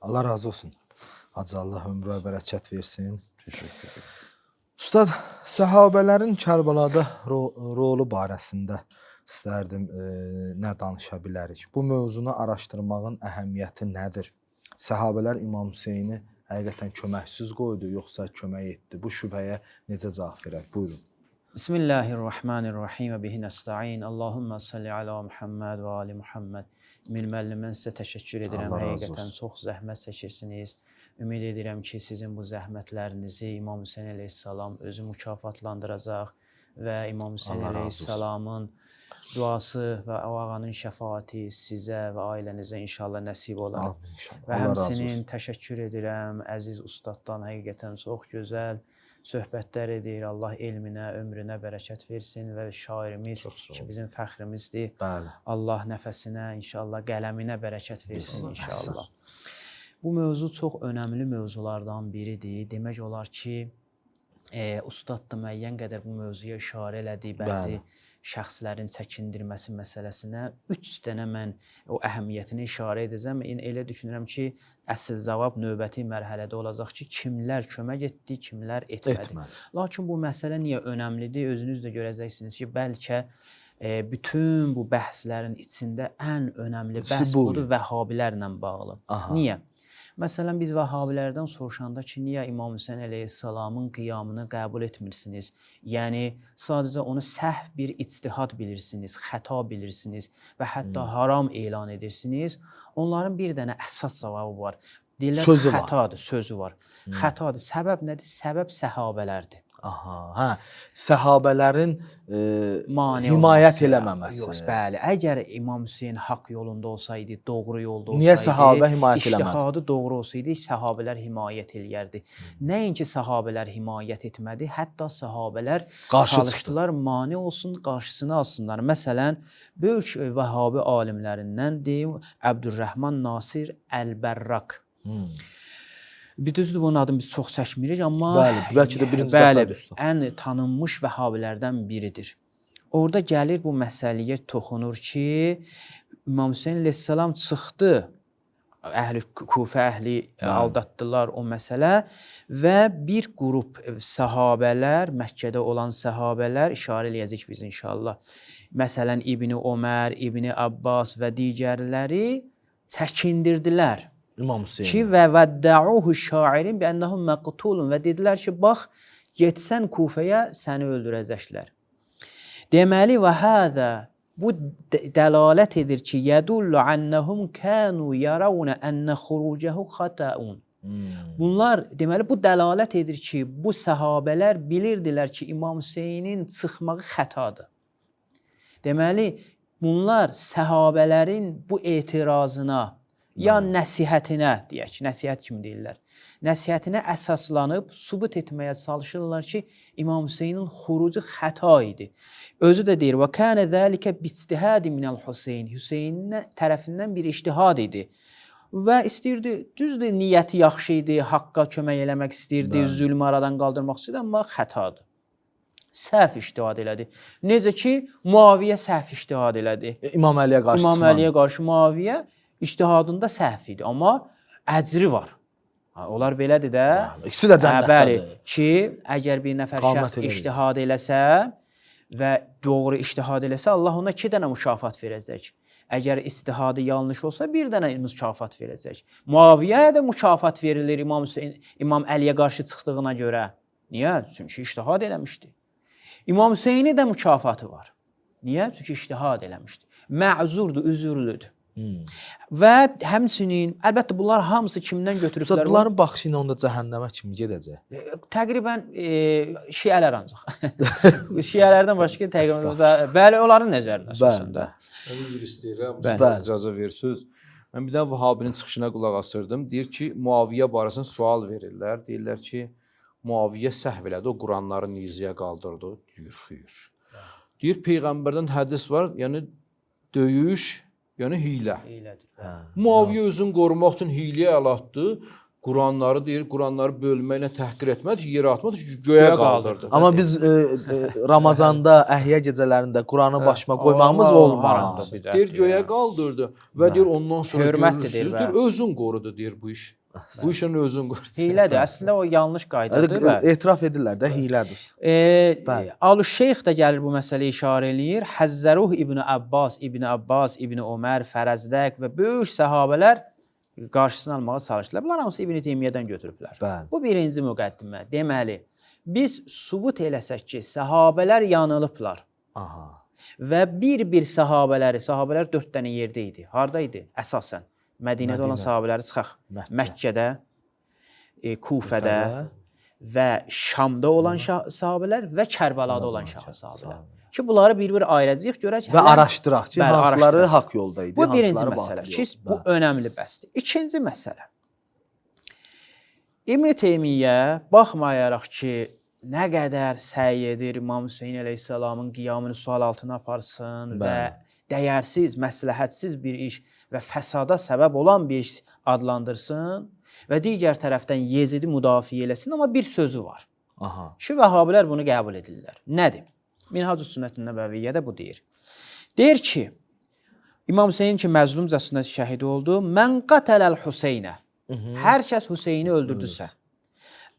Allah razı olsun. Hacı Allah ömrü və bərəkət versin. Teşekkür ederim. Ustad, səhabələrin Kərbalada rolu barəsində istərdim nə danışa bilərik? Bu mövzunu araşdırmağın əhəmiyyəti nədir? Səhabələr İmam Hüseyni həqiqətən köməksiz qoydu, yoxsa kömək etdi? Bu şübhəyə necə cavab verək? Buyurun. Bismillahirrahmanirrahim və bihi nəstəin. Allahumma salli ala Muhammed və ali Muhammed. Müəllimən sizə təşəkkür edirəm. Həqiqətən çox zəhmət çəkirsiniz. Ümid edirəm ki, sizin bu zəhmətlərinizi İmam Hüseyn əleyhissalam özü mükafatlandıracaq və İmam Hüseyn əleyhissalamın duası və o ağanın şəfaati sizə və ailənizə inşallah nəsib olar. Və həmçinin təşəkkür edirəm əziz ustaddan, həqiqətən çox gözəl söhbətlər edir. Allah elminə, ömrünə bərəkət versin və şairimiz ki, bizim fəxrimizdir. Allah nəfəsinə, inşallah qələminə bərəkət versin inşallah. Bu mövzu çox önəmli mövzulardan biridir. Demək olar ki, ustad da müəyyən qədər bu mövzuya işarə elədi. Bəzi şəxslərin çəkindirməsi məsələsinə 3 dənə mən o əhəmiyyətini işarə edəcəm. Elə düşünürəm ki, əsl cavab növbəti mərhələdə olacaq ki, kimlər kömək etdi, kimlər etmədi. Lakin bu məsələ niyə önəmlidir? Özünüz də görəcəksiniz ki, bəlkə bütün bu bəhslərin içində ən önəmli İkisi bəhs bu budur idi. Vəhhabilərlə bağlı. Aha. Niyə? Məsələn, biz Vəhhabilərdən soruşanda ki, niyə İmam Hüseyn əleyhissalamın qiyamını qəbul etmirsiniz? Yəni, sadəcə onu səhv bir ictihad bilirsiniz, xəta bilirsiniz və hətta haram elan edirsiniz. Onların bir dənə əsas cavabı var. Deyirlər, Sözü var. xətadır, sözü var. Xətadır. Səbəb nədir? Səbəb səhabələrdir. Aha, hə. Səhabələrin Mane himayət olması. eləməməsi. Yox, bəli. Əgər İmam Hüseyn haqq yolunda olsaydı, doğru yolda olsaydı, Niyə səhabə himayət eləmədi? İctihadı doğru olsaydı, səhabələr himayət eləyərdi. Nəinki səhabələr himayət etmədi, hətta səhabələr Qarşı çalışdılar, mane olsun, qarşısını alsınlar. Məsələn, böyük Vəhhabi alimlərindən deyim, Əbdürrəhman Nasir Əl-Bərrak. Bir düzdür, bunun adını biz çox çəkmirik, amma Bəli, bəlkə də birinci bəli, dəfədir usta. ən tanınmış Vəhhabilərdən biridir. Orada gəlir bu məsələyə toxunur ki, İmam Hüseyn əleyhissalam çıxdı, Kufə əhli aldatdılar o məsələ və bir qrup səhabələr, Məkkədə olan səhabələr, işarə eləyəcək biz inşallah. Məsələn, İbn Ömər, İbn Abbas və digərləri çəkindirdilər. İmam Hüseyn. Ki və vəddəuhu şairin bi ennehum məqtulun və dedilər ki, bax, getsən Kufəyə səni öldürəcəklər. Deməli və həzə bu dəlalət edir ki, yədullu annəhum kənu yarawna ennə xurucehu xataun. Bunlar deməli bu dəlalət edir ki, bu səhabələr bilirdilər ki, İmam Hüseynin çıxmağı xətadır. Deməli bunlar səhabələrin bu etirazına ya nəsihətinə, deyək, nəsihət kimi deyirlər, nəsihətinə əsaslanıb sübut etməyə çalışırlar ki, İmam Hüseynin xurucu xəta idi. Özü də deyir, və kənə zəlikə bictihadi minəl Hüseyn, Hüseynin tərəfindən bir ictihad idi. Və istəyirdi, düzdür, niyyəti yaxşı idi, haqqa kömək eləmək istəyirdi, zülmü aradan qaldırmaq istəyirdi, amma xətadır. Səhv ictihad elədi. Necə ki, Muaviyyə səhv ictihad elədi. İmam Əliyə qarşı İmam Əliyə qarşı Muaviyyə İctihadında səhv idi, amma əcri var. Onlar belədir də. İkisi də cənnətdədir. Bəli, ki, əgər bir nəfər Qamət şəxs elədi. ictihad eləsə və doğru ictihad eləsə, Allah ona 2 dənə mükafat verəcək. Əgər ictihadı yanlış olsa, 1 dənə mükafat verəcək. Muaviyyə də mükafat verilir İmam Əliyə qarşı çıxdığına görə. Niyə? Çünki ictihad eləmişdi. İmam Hüseyni də mükafatı var. Niyə? Çünki ictihad eləmişdi. Məzurdur, üzürlüdür. Və həmçinin, əlbəttə bunlar hamısı kimdən götürüblər? Bunların baxışı ilə onda cəhənnəmə kimi gedəcək. Təqribən şiələr ancaq. Şiələrdən başqa təqribən, bəli, onların nəzərində əsasında. Mən üzr istəyirəm, Bəli. icazə versiz. Mən bir dənə Vəhabinin çıxışına qulaq asırdım. Deyir ki, Muaviyyə barəsində sual verirlər. Deyirlər ki, Muaviyyə səhv elədi, o Quranları nizəyə qaldırdı. Deyir, xeyr. Deyir, Peyğəmbərdən hədis var, yəni döyüş, yəni hiylə. Muaviyyə özünü qorumaq üçün hiyləyə əl atdı. Quranları deyir, Quranları bölməklə təhqir etmədi ki, yerə atmadı ki, göyə qaldırdı. Amma biz Ramazanda, əhyə gecələrində Quranı başıma qoymağımız olmaz. Deyir, göyə qaldırdı və deyir, ondan sonra Hörmətdir, görürsünüz, deyir, deyir, özün qorudu, deyir bu iş. Bu işin özün qorudu. Hiylədir, əslində o yanlış qaydadır. Etiraf edirlər də hiylədir. Alüşşeyx də gəlir bu məsələyə işarə eləyir. Həzzəruh İbn Abbas, İbn Ömər, Fərəzdək və böyük səhabələr qarşısını almağa çalışdılar. Bunlar hamısı İbn Teymiyyədən götürüblər. Bəli. Bu birinci müqəddimə. Deməli, biz sübut eləsək ki, səhabələr yanılıblar. Aha. Və bir səhabələr 4 dənə yerdə idi. Harda idi? Əsasən Mədinədə olan səhabələri çıxaq. Məkkədə, Kufədə və Şamda olan səhabələr və Kərbəlada olan səhabələr. Ki, bunları bir-bir ayıracağıq, görək. Və araşdıraq ki, hansıları haqq yolda idi, bu birinci hansıları məsələ. batıl Ki, yolda. bu önəmli bəsdir. İkinci məsələ. İbn Teymiyyə baxmayaraq ki, nə qədər səy edir İmam Hüseyn əleyhissalamın qiyamını sual altına aparsın və dəyərsiz, məsləhətsiz bir iş və fəsada səbəb olan bir iş adlandırsın və digər tərəfdən Yezidi müdafiə eləsin, amma bir sözü var. Aha. Şu Vəhabilər bunu qəbul edirlər. Nədir? Minhacus Sünnət-ün Nəbəviyyədə bu deyir. Deyir ki, İmam Hüseyn ki, məzlumcasına şəhid oldu. Mən qatələl Hüseynə. Hər kəs Hüseyni öldürdüsə.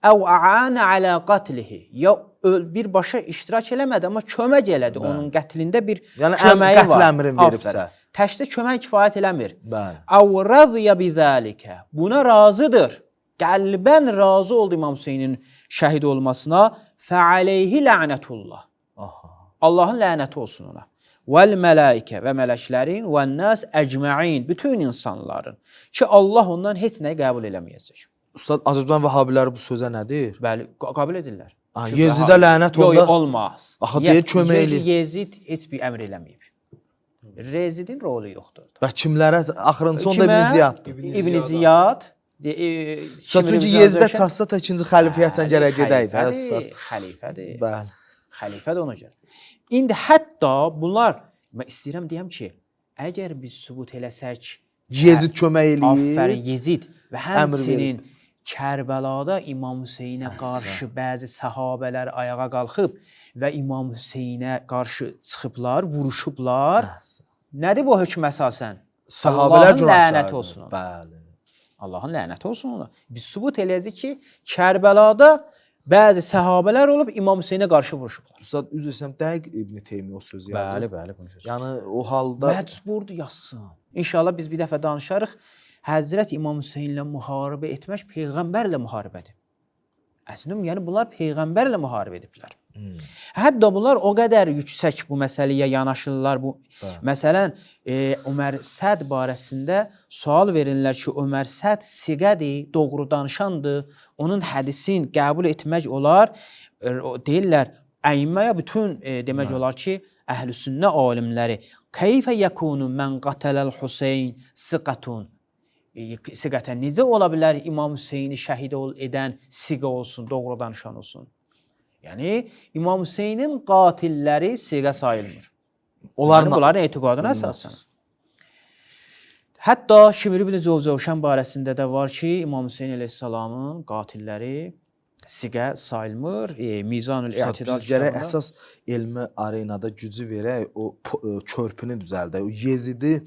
Əv a'ana ala qatlihi. Ya birbaşa iştirak eləmədi, amma kömək elədi. Onun qətlində bir Yəni köməyi var. qətl əmrin veribsə. Aferin. Təkcə kömək kifayət eləmir. Bəli. Əv radiya bizəlikə. Buna razıdır. Qəlbən razı oldu İmam Hüseynin şəhid olmasına. Fəaleyhi lənətullah. Allahın lənəti olsun ona. Vəl mələikə və mələklərin və nəs əcməin, bütün insanların ki, Allah ondan heç nəyi qəbul eləməyəcək. Ustad, Azərbaycan vəhabiləri bu sözə nə deyir? Bəli, qəbul edirlər. Yezidə lənət onda... Yox, olmaz. Axı deyir, kömək eləyir. Yezid heç bir əmr eləməyib. Rezidin rolu yoxdur. Və kimlərə? Axırıncı onda İbn Ziyaddır. İbn Ziyad. Çünki Yezidə çatsa ta ikinci xəlifəyyətdən gərək gedəydi. Xəlifədir. Bəli. Xəlifədir ona görə. İndi hətta bunlar, mən istəyirəm deyəm ki, əgər biz sübut eləsək, Yezid kömək eləyir. Afərin Yezid və həmçinin Kərbəlada İmam Hüseynə qarşı bəzi səhabələr ayağa qalxıb və İmam Hüseynə qarşı çıxıblar, vuruşublar. Nədir bu hökm əsasən? Səhabələr günahkardır. Lənət olsun ona. Bəli. Allahın lənəti olsun ona. Biz sübut eləyəcək ki, Kərbəlada bəzi səhabələr olub İmam Hüseynə qarşı vuruşublar. Ustad, üzr istəyirəm, dəqiq İbn Teymiyyə o sözü yazır. Bəli, bunu söz. Yəni o halda Məcburdur yazsın. İnşallah biz bir dəfə danışarıq. Həzrət İmam Hüseynlə müharibə etmək peyğəmbərlə müharibədir. Əslində, yəni bunlar peyğəmbərlə müharibə ediblər. Hətta bunlar o qədər yüksək bu məsələyə yanaşırlar. Məsələn, Ömər Səd barəsində sual verirlər ki, Ömər Səd siqədir, doğru danışandır, onun hədisin qəbul etmək olar. Deyirlər, əyimməyə bütün demək olar ki, əhl-i-sünnə alimləri keyfə yəkunu mən qatələl Hüseyn siqətun. Siqətən necə ola bilər İmam Hüseyni şəhid edən siqə olsun, doğru danışan olsun? Yəni, İmam Hüseynin qatilləri siqə sayılmır. Onların etiqadına əsasən. Hətta Şimr ibn Cəvzəvşən barəsində də var ki, İmam Hüseyn əleyhissalamın qatilləri siqə sayılmır. Mizanül İ'tidal biz gərək əsas elmi arenada gücü verək, o körpünü düzəldək. O Yezidi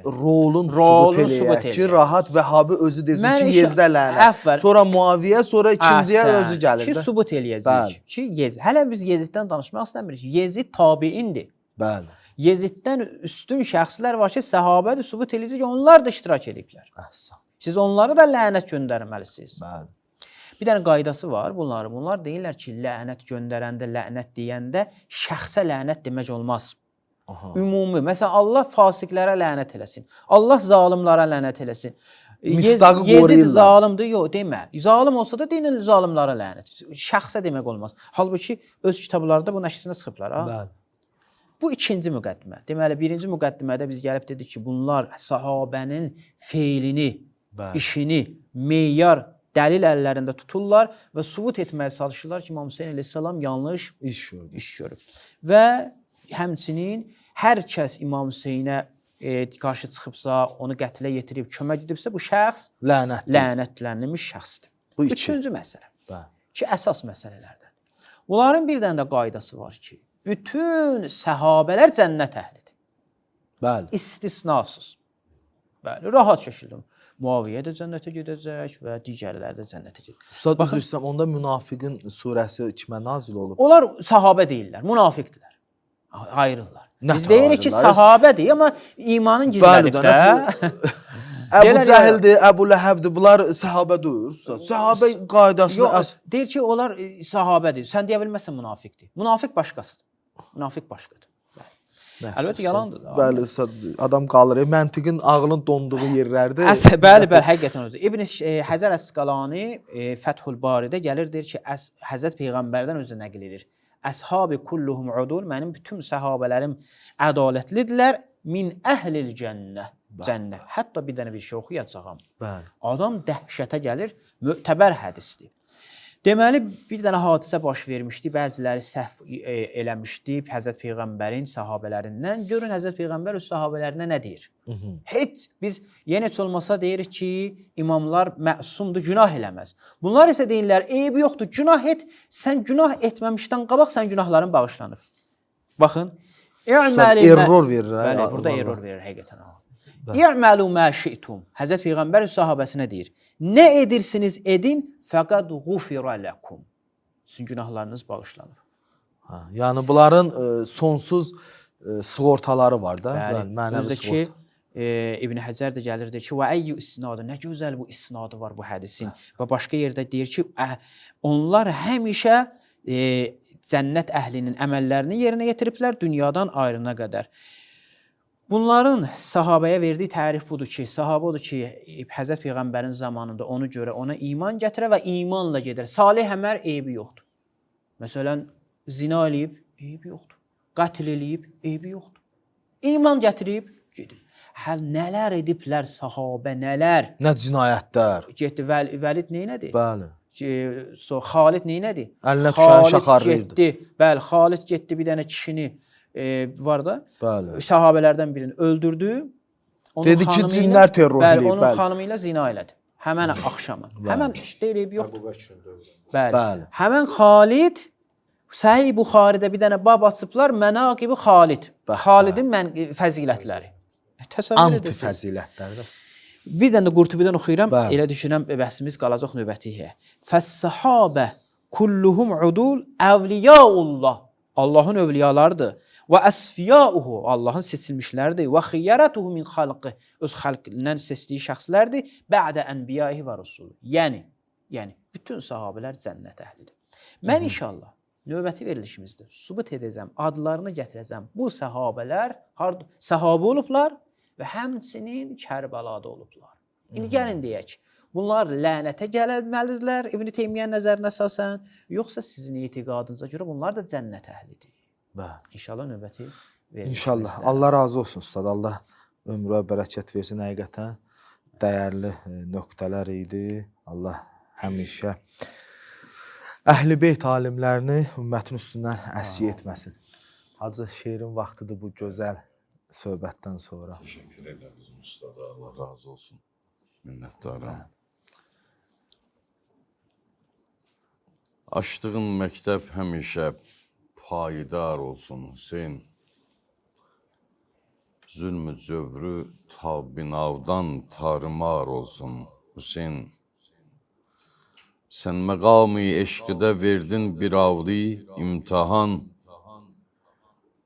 rolun sübut eləyək ki, rahat Vəhabi özü desin ki, Yezidə lənət. Sonra Muaviyyə, sonra ikinciyə özü gəlir. Ki, sübut eləyəcək. Ki, hələ biz Yeziddən danışmaq istəmirik. Yezid tabiindir. Bəli. Yeziddən üstün şəxslər var ki, səhabədir, sübut eləyəcək ki, onlar da iştirak ediblər. Siz onları da lənət göndərməlisiniz. Bəli. Bir dənə qaydası var bunların. Bunlar deyirlər ki, lənət göndərəndə, lənət deyəndə şəxsə lənət demək olmaz. Ümumi. Məsələn, Allah fasiqlərə lənət eləsin. Allah zalimlara lənət eləsin. Mistaqı Yezid qoruyurlar. zalimdir, yox, demə. Zalim olsa da deyin zalimlara lənət. Şəxsə demək olmaz. Halbuki öz kitablarında bunun əksində çıxıblar. Bəli. Bu ikinci müqəddimə. Deməli, birinci müqəddimədə biz gəlib dedik ki, bunlar sahabənin feilini, işini, meyyar dəlil əllərində tuturlar və sübut etməyə çalışırlar ki, İmam Hüseyn əleyhissalam yanlış iş görüb. Və həmçinin hər kəs İmam Hüseynə qarşı çıxıbsa, onu qətlə yetirib, kömək edibsə, bu şəxs lənətlənmiş şəxsdir. Bu üçüncü məsələ ki, əsas məsələlərdən. Bunların bir dənə də qaydası var ki, bütün səhabələr cənnət əhlidir. Bəli. İstisnasız. Bəli, rahat şəkildə. Muaviyyə də cənnətə gedəcək və digərləri də cənnətə gedəcək. Ustad, üzr istəyirəm, onda Münafiqin surəsi kimə nazil olub? Onlar sahabə deyirlər, münafiqdirlər. Ayrılırlar. Biz deyirik ki, sahabədir, amma imanın gizlədib də. Əbu Cəhildir, Əbu Ləhəbdir, bunlar səhabə deyir. Səhabə qaydasını... Deyir ki, onlar sahabədir. Sən deyə bilməzsən münafiqdir. Münafiq başqasıdır. Münafiq başqadır. Əlbəttə, yalandır da. Bəli, adam qalır. Məntiqin, ağlın donduğu yerlərdir. Bəli, həqiqətən özü. İbn Həcər Əsqalani Fəthül Baridə gəlir, deyir ki, Həzrət Peyğəmbərdən özü nəql edir. Əshab-ı kulluhum udul, mənim bütün səhabələrim ədalətlidirlər. Min əhlil cənnə. Hətta bir dənə bir şey oxuyacağam. Adam dəhşətə gəlir, mötəbər hədisdir. Deməli, bir dənə hadisə baş vermişdi, bəziləri səhv eləmişdi Həzrət Peyğəmbərin sahabələrindən. Görün, Həzrət Peyğəmbər öz sahabələrinə nə deyir? Heç, biz yenə heç olmasa deyirik ki, imamlar məsumdur, günah eləməz. Bunlar isə deyirlər, eybi yoxdur, günah et, sən günah etməmişdən qabaq sən günahların bağışlanır. Baxın, Ustad, İ'məlu mə- error verir. Bəli, ha, burada vallahi. error verir həqiqətən. İ'məlu mə şi'tum. Həzrət Peyğəmbər sahabəsinə deyir: "Nə edirsiniz edin, fəqad ğufira lakum." Sizin günahlarınız bağışlanır. Ha, yəni bunların sonsuz sığortaları var da, Bəli, mənəvi özdə ki, sığorta. İbn Həcər də gəlirdi ki, və ayyu isnadı, nə gözəl bu isnadı var bu hədisin. Və başqa yerdə deyir ki, onlar həmişə cənnət əhlinin əməllərini yerinə yetiriblər dünyadan ayrına qədər. Bunların sahabəyə verdiyi tərif budur ki, sahabə odur ki, Həzrət Peyğəmbərin zamanında onu görə, ona iman gətirə və imanla gedər. Salih əməl eybi yoxdur. Məsələn, zina eləyib, eybi yoxdur. Qətl eləyib, eybi yoxdur. İman gətirib, gedib. Həl nələr ediblər sahabə, nələr. Nə cinayətlər. Getdi, Vəlid neynədi? Bəli. Xalid neynədi? Əlinə düşəni şaxarlayırdı. Bəli, Xalid getdi bir dənə kişini var da, Bəli. sahabələrdən birini öldürdü. Dedi ki, cinlər terror eləyib. eləyib. Onun xanımı ilə zina elədi. Həmən axşamı. Həmən işdə eləyib yoxdur. Bəli. Həmən Xalid Səhih Buxaridə bir dənə bab açıblar, Mənaqibi Xalid. Xalidin fəzilətləri. Təsəvvür edirsiniz. Anti-fəzilətlərdə. Bir dənə də Qurtubidən oxuyuram, Bəli. elə düşünürəm bəhsimiz qalacaq növbətiyə. Fəs-səhabə kulluhum udul əvliyaullah. Allahın övliyalarıdır. Və əsfiyauhu, Allahın seçilmişləridir. Və xiyaratuhu min xalqi, öz xalqindən seçdiyi şəxslərdir. Bə'də ənbiyaihi və rusul. Yəni bütün sahabələr cənnət əhlidir. Mən inşallah növbəti verilişimizdə sübut edəcəm, adlarını gətirəcəm. Bu səhabələr səhabə olublar və həmçinin Kərbəlada olublar. İndi gəlin deyək, bunlar lənətə gəlməlidirlər İbn Teymiyyə nəzərinə əsasən, yoxsa sizin etiqadınıza görə bunlar da cənnət əhlidir. Bəli. İnşallah növbəti verilişimizdə. İnşallah. Allah razı olsun ustad. Allah ömrə bərəkət versin. Həqiqətən dəyərli nöqtələr idi. Allah həmişə Əhl-i Beyt alimlərini ümmətin üstündən əsir etməsin. Hacı, şeirin vaxtıdır bu gözəl söhbətdən sonra. Təşəkkür edirəm bizim ustada. Allah razı olsun. Minnətdaram. Açdığın məktəb həmişə payidar olsun Hüseyn. Zülmü cövrü tabinavdan tarımar olsun Hüseyn. Sən məqami eşqidə verdin bir avli imtihan.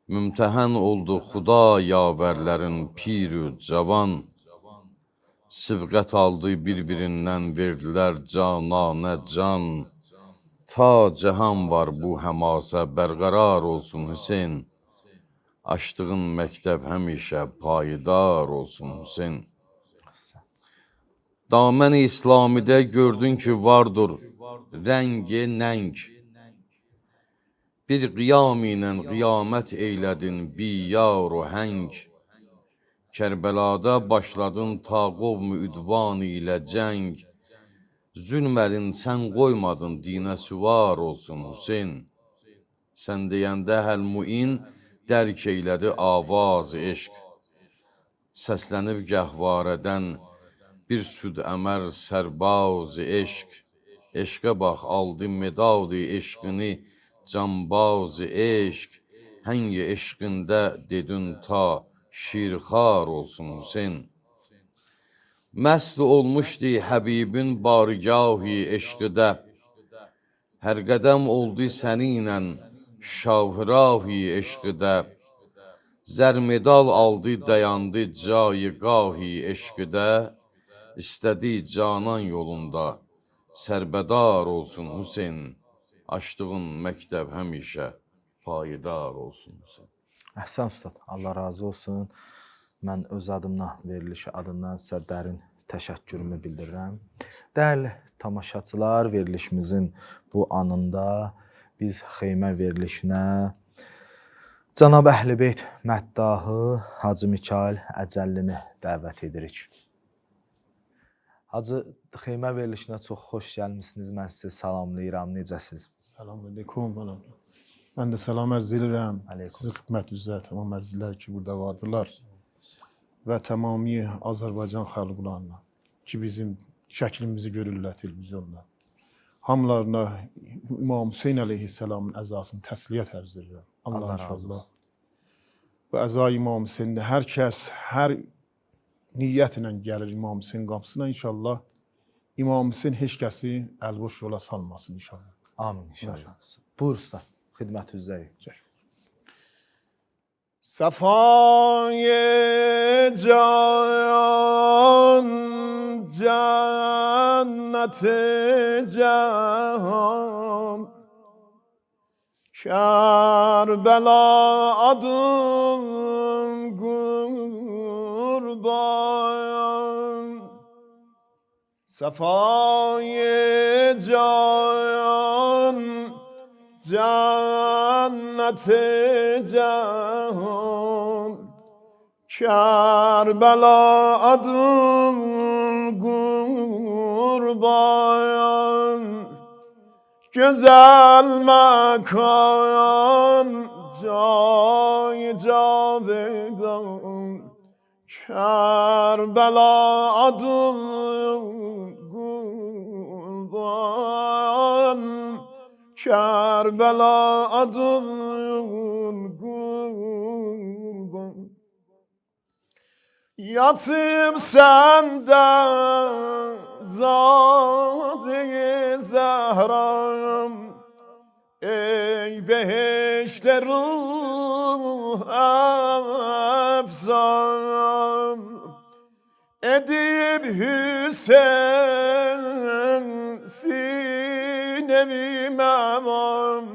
Mümtəhan oldu xuda yavərlərin pirü cavan. Sibqət aldı bir-birindən verdilər cananə can. Ta cahan var bu həmasə bərqərar olsun Hüseyn. Açdığın məktəb həmişə payidar olsun Hüseyn. Damən-i İslamidə gördün ki vardır rəngi nəng. Bir qiyam ilə qiyamət eylədin biyaru həng. Kərbəlada başladın ta qovmu üdvan ilə cəng. Zülmərin sən qoymadın dinə süvar olsun Hüseyn. Sən deyəndə həl-muin dərk eylədi avaz eşq. Səslənib gəhvarədən bir süd əmər sərbaz eşq. Eşqə bax aldı medadi eşqini cambaz eşq. Həngi eşqində dedin ta şirxar olsun Hüseyn. Məst olmuşdu Həbibin bargahı eşqidə. Hər qədəm oldu səninlə şavrahi eşqidə. Zərmedal aldı dayandı caygahi eşqidə. İstədi canan yolunda sərbədar olsun Hüseyn. Açdığın məktəb həmişə payidar olsun Hüseyn. Əhsən ustad, Allah razı olsun. Mən öz adımdan, verilişi adından sizə dərin təşəkkürümü bildirirəm. Dəyərli tamaşaçılar, verilişimizin bu anında biz xeymə verilişinə Cənab Əhl-i Beyt məddahı Hacı Mikail Əcəllini dəvət edirik. Hacı, xeymə verilişinə çox xoş gəlmişsiniz. Mən sizi salamlayıram. Necəsiz? Salam aleyküm. Mən də salam ərz edirəm. Aleyküm. Sizin xidmət üzrə tamam əzizlər ki, burada vardılar. Və tamami Azərbaycan xalqlarına ki, bizim şəklimizi görürlər televizyonda. Hamılarına İmam Hüseyn əleyhisselamın əzasını təsliyyət ərz edirəm. Allah inşallah Bu əza İmam Hüseyin'də hər kəs, hər niyyətlə gəlir İmam Hüseyin qapısına inşallah. İmam Hüseyin heç kəsi əlboş yola salmasın inşallah. Amin inşallah. Buyur usta, xidmətinizdəyik. Safayı can, cenneti cihan, Kerbela adım kurban, Safayı can, cenneti cihan, Kerbela adım kurban, güzel mekan, cay cavidan, Kerbela adım kurban, Kerbela adım kurban. Yatım sende Zat-ı Zehram, ey behişte ruh efsam, edip Hüseyin sinemi memam,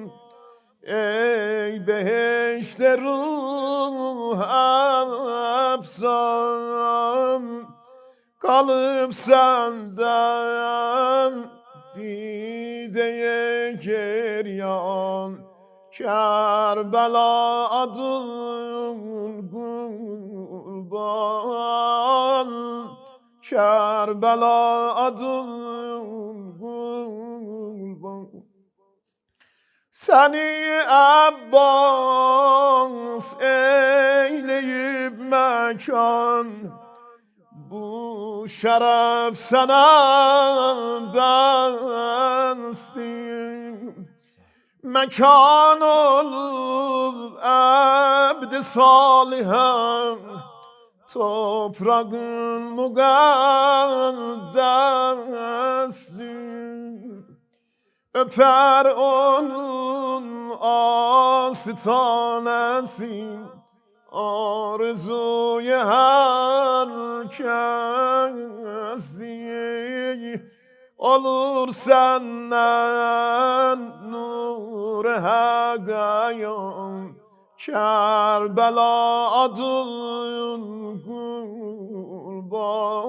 ey behişte ruh efsam, kalıp senden dideye geryan, Kerbela adın kurban, Kerbela adın kurban. Seni Abbas eyleyip mekan, bu şeref sana bestim. Mekan olup abd-i salihem, toprağın mukaddestir. Öper onun astanesi, arzuyu herkesi, olur senden nur-i hakayan, Kerbela adın kurban,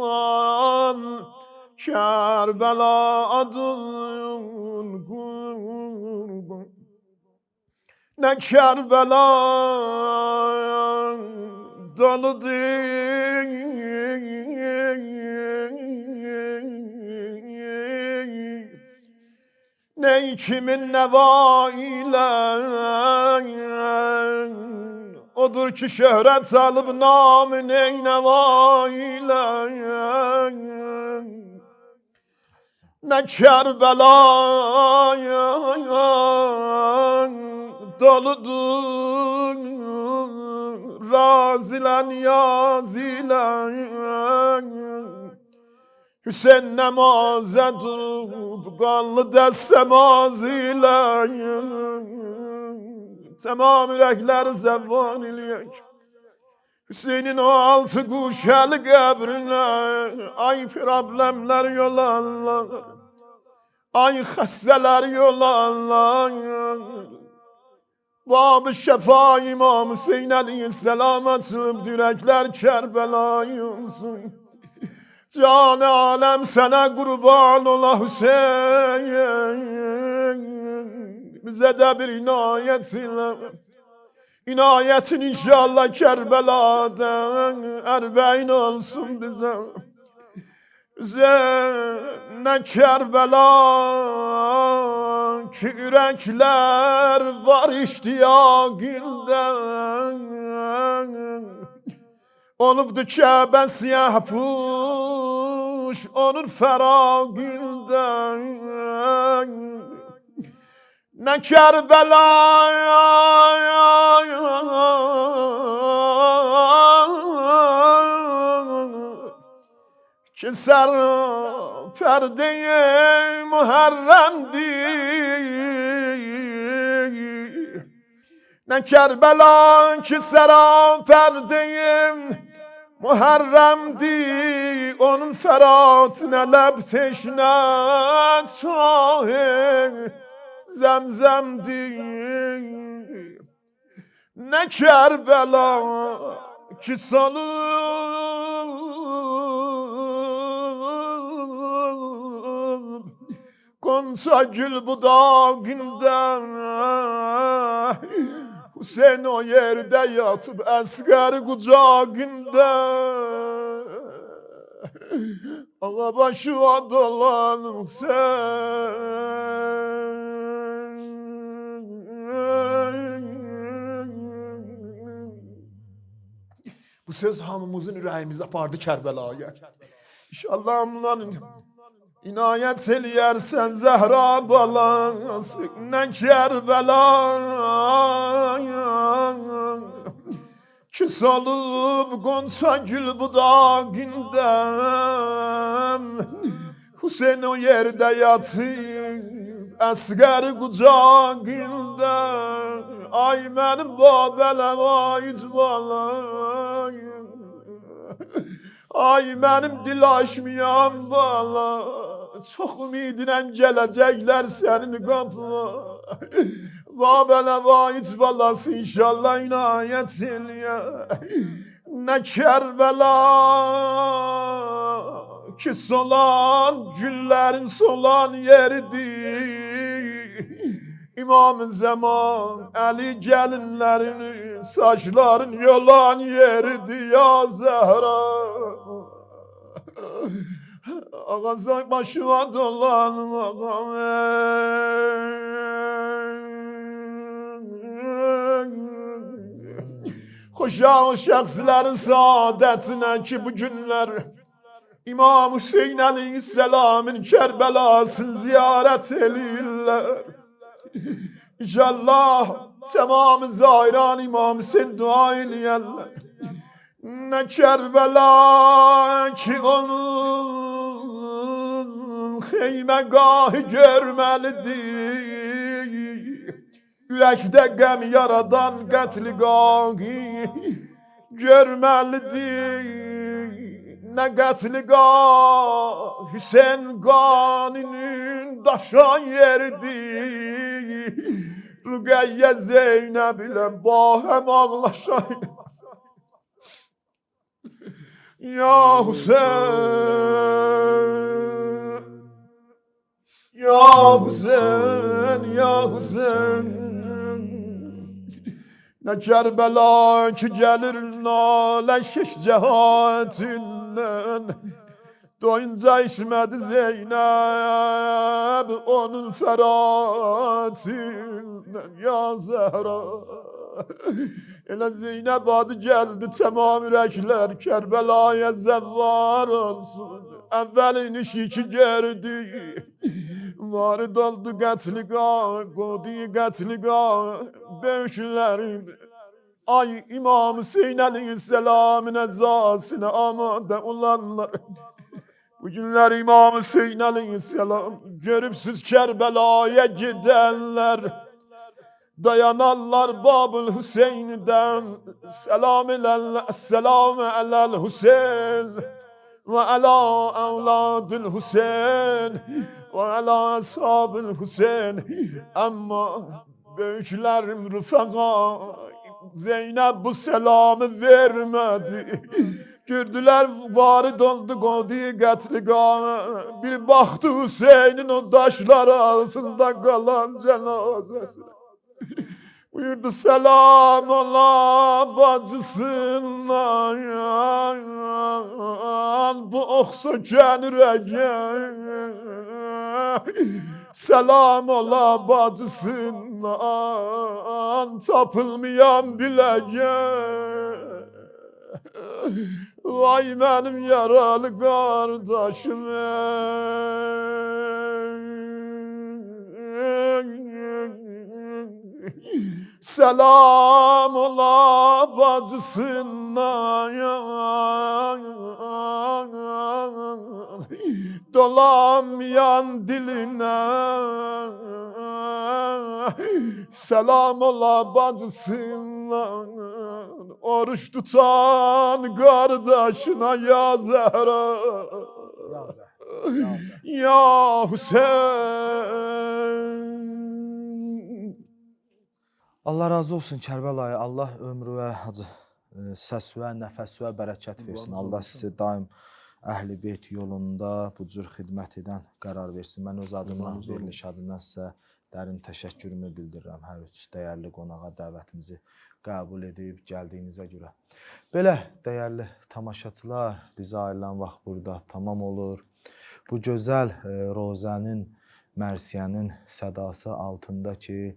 Kerbela adın kurban. Ne Kerbela dolu değil, ne kimin neva ile, odur ki şöhret alıp namı ney neva ile. Ne Kerbela'ya doludur razilen yazilen, Hüseyin namaze durup kanlı destemaz ile, tamam yürekler zevvan ileyek. Hüseyin'in o altı kuşalı kabrine, ay problemler yolarlar, ay hastalar yolarlar. Bab-ı Şefa İmam Hüseyin Aleyhisselam açılıp yürekler Kerbela'yı olsun. Can-ı alem sana kurban ola Hüseyin, bize de bir inayet ile. İnayetin inşallah Kerbela'dan erbeğin olsun bize. Ne Kerbela ki yürekler var iştiyakilden, olubdu Kəbə siyah puş onun feragilden. Ne Kerbela ki sarı perde-i Muharrem'dir. Ne Kerbela ki sarı perde-i Muharrem'dir. Onun feratine leb teşne çahe zemzemdir. Ne Kerbela ki salıp Gonca gül budağında Hüseyin o yerde yatıp Əsgər kucağında Ağa başı dolanım sen Bu söz hamımızın ürəyimizi apardı Kərbəlaya. İnşallah amlanın inayet eləyərsən Zəhra balası nə Kərbəlaya ki salıb Gonca gül budağında Hüseyin o yerde yatıb Əsgər qucağında Ay mənim babələm aiz balayım Ay mənim dil aşmayan bala Çox ümidinə gələcəklər sənin qapına Babələm aiz balası inşallah inayət eləyə Nə Kərbəla ki solan güllərin solan yeridir İmam Zaman Ali gəlinlərini saçların yolan yeridir ya Zəhra Ağazay başıma dolanım ağam Xoşa o şəxslərin saadətinə ki bu günlər İmam Hüseyin Aleyhisselam'ın Kərbəlasını ziyarət eləyirlər İnşallah tamamı zairan İmam Hüseyin dua eləyərlər Ne Kərbəla ki onun xeymegahı görməlidir Ürəkdə qəm yaradan qətligahı görməlidir Ne qətligah Hüseyin qanının daşan yeridir Rüqəyyə Zeynəb ilə bahem ağlaşay Ya Hüseyin Ya Hüseyin Ya Hüseyin Ne Kərbəla ki gəlir nalə şeş cəhatindən Doyunca içmədi Zeynəb onun fəratindən Ya Zəhra Elə Zeynəb adı gəldi tamam ürəklər Kərbəlaya zəvvar olsun Əvvəlin işi ki gördü Varid oldu qətliqah Qodi qətliqah Böyüklərim Ay İmam Hüseyin Aleyhisselam'ın əzasına amade olanlar Bu günlər İmam Hüseyin Aleyhisselam Görübsüz Kərbəlaya gidenler Dayanarlar Babul Hüseyin'den Selam alel Hüseyin Ve ala evladil Hüseyin Ve ala ashabil Hüseyin Ama büyüklerim rüfaka Zeynep bu selamı vermedi Gördüler varid oldu Qodi qətliqah Bir baktı Hüseyin'in o taşlar altında kalan cenazesine Buyurdu selam ola bacısından Bu ox sökən ürəyə Selam ola bacısından Tapılmayan biləyə Vay mənim yaralı qardaşım Selam ola bacısından dolamayan diline. Selam ola bacısından, oruç tutan kardeşine ya Zehra. Ya Hüseyin. Allah razı olsun Kərbəlayı. Allah ömrü və hacı səs və nəfəs və bərəkət versin. Allah sizi daim Əhl-i Beyt yolunda bu cür xidmət edən qərar versin. Mən öz adımdan, veriliş adından sizə dərin təşəkkürümü bildirirəm. Hər üç dəyərli qonağa dəvətimizi qəbul edib gəldiyinizə görə. Belə dəyərli tamaşaçılar, bizə ayrılan vaxt burada tamam olur. Bu gözəl Rozənin, Mərsiyənin sədası altında ki,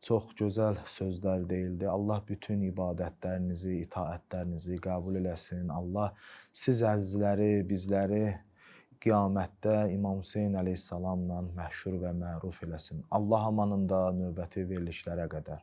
çox gözəl sözlər deyildi. Allah bütün ibadətlərinizi, itaətlərinizi qəbul eləsin. Allah siz əzizləri, bizləri qiyamətdə İmam Hüseyin əleyhissalamla məhşur və məruf eləsin. Allah amanında növbəti verilişlərə qədər.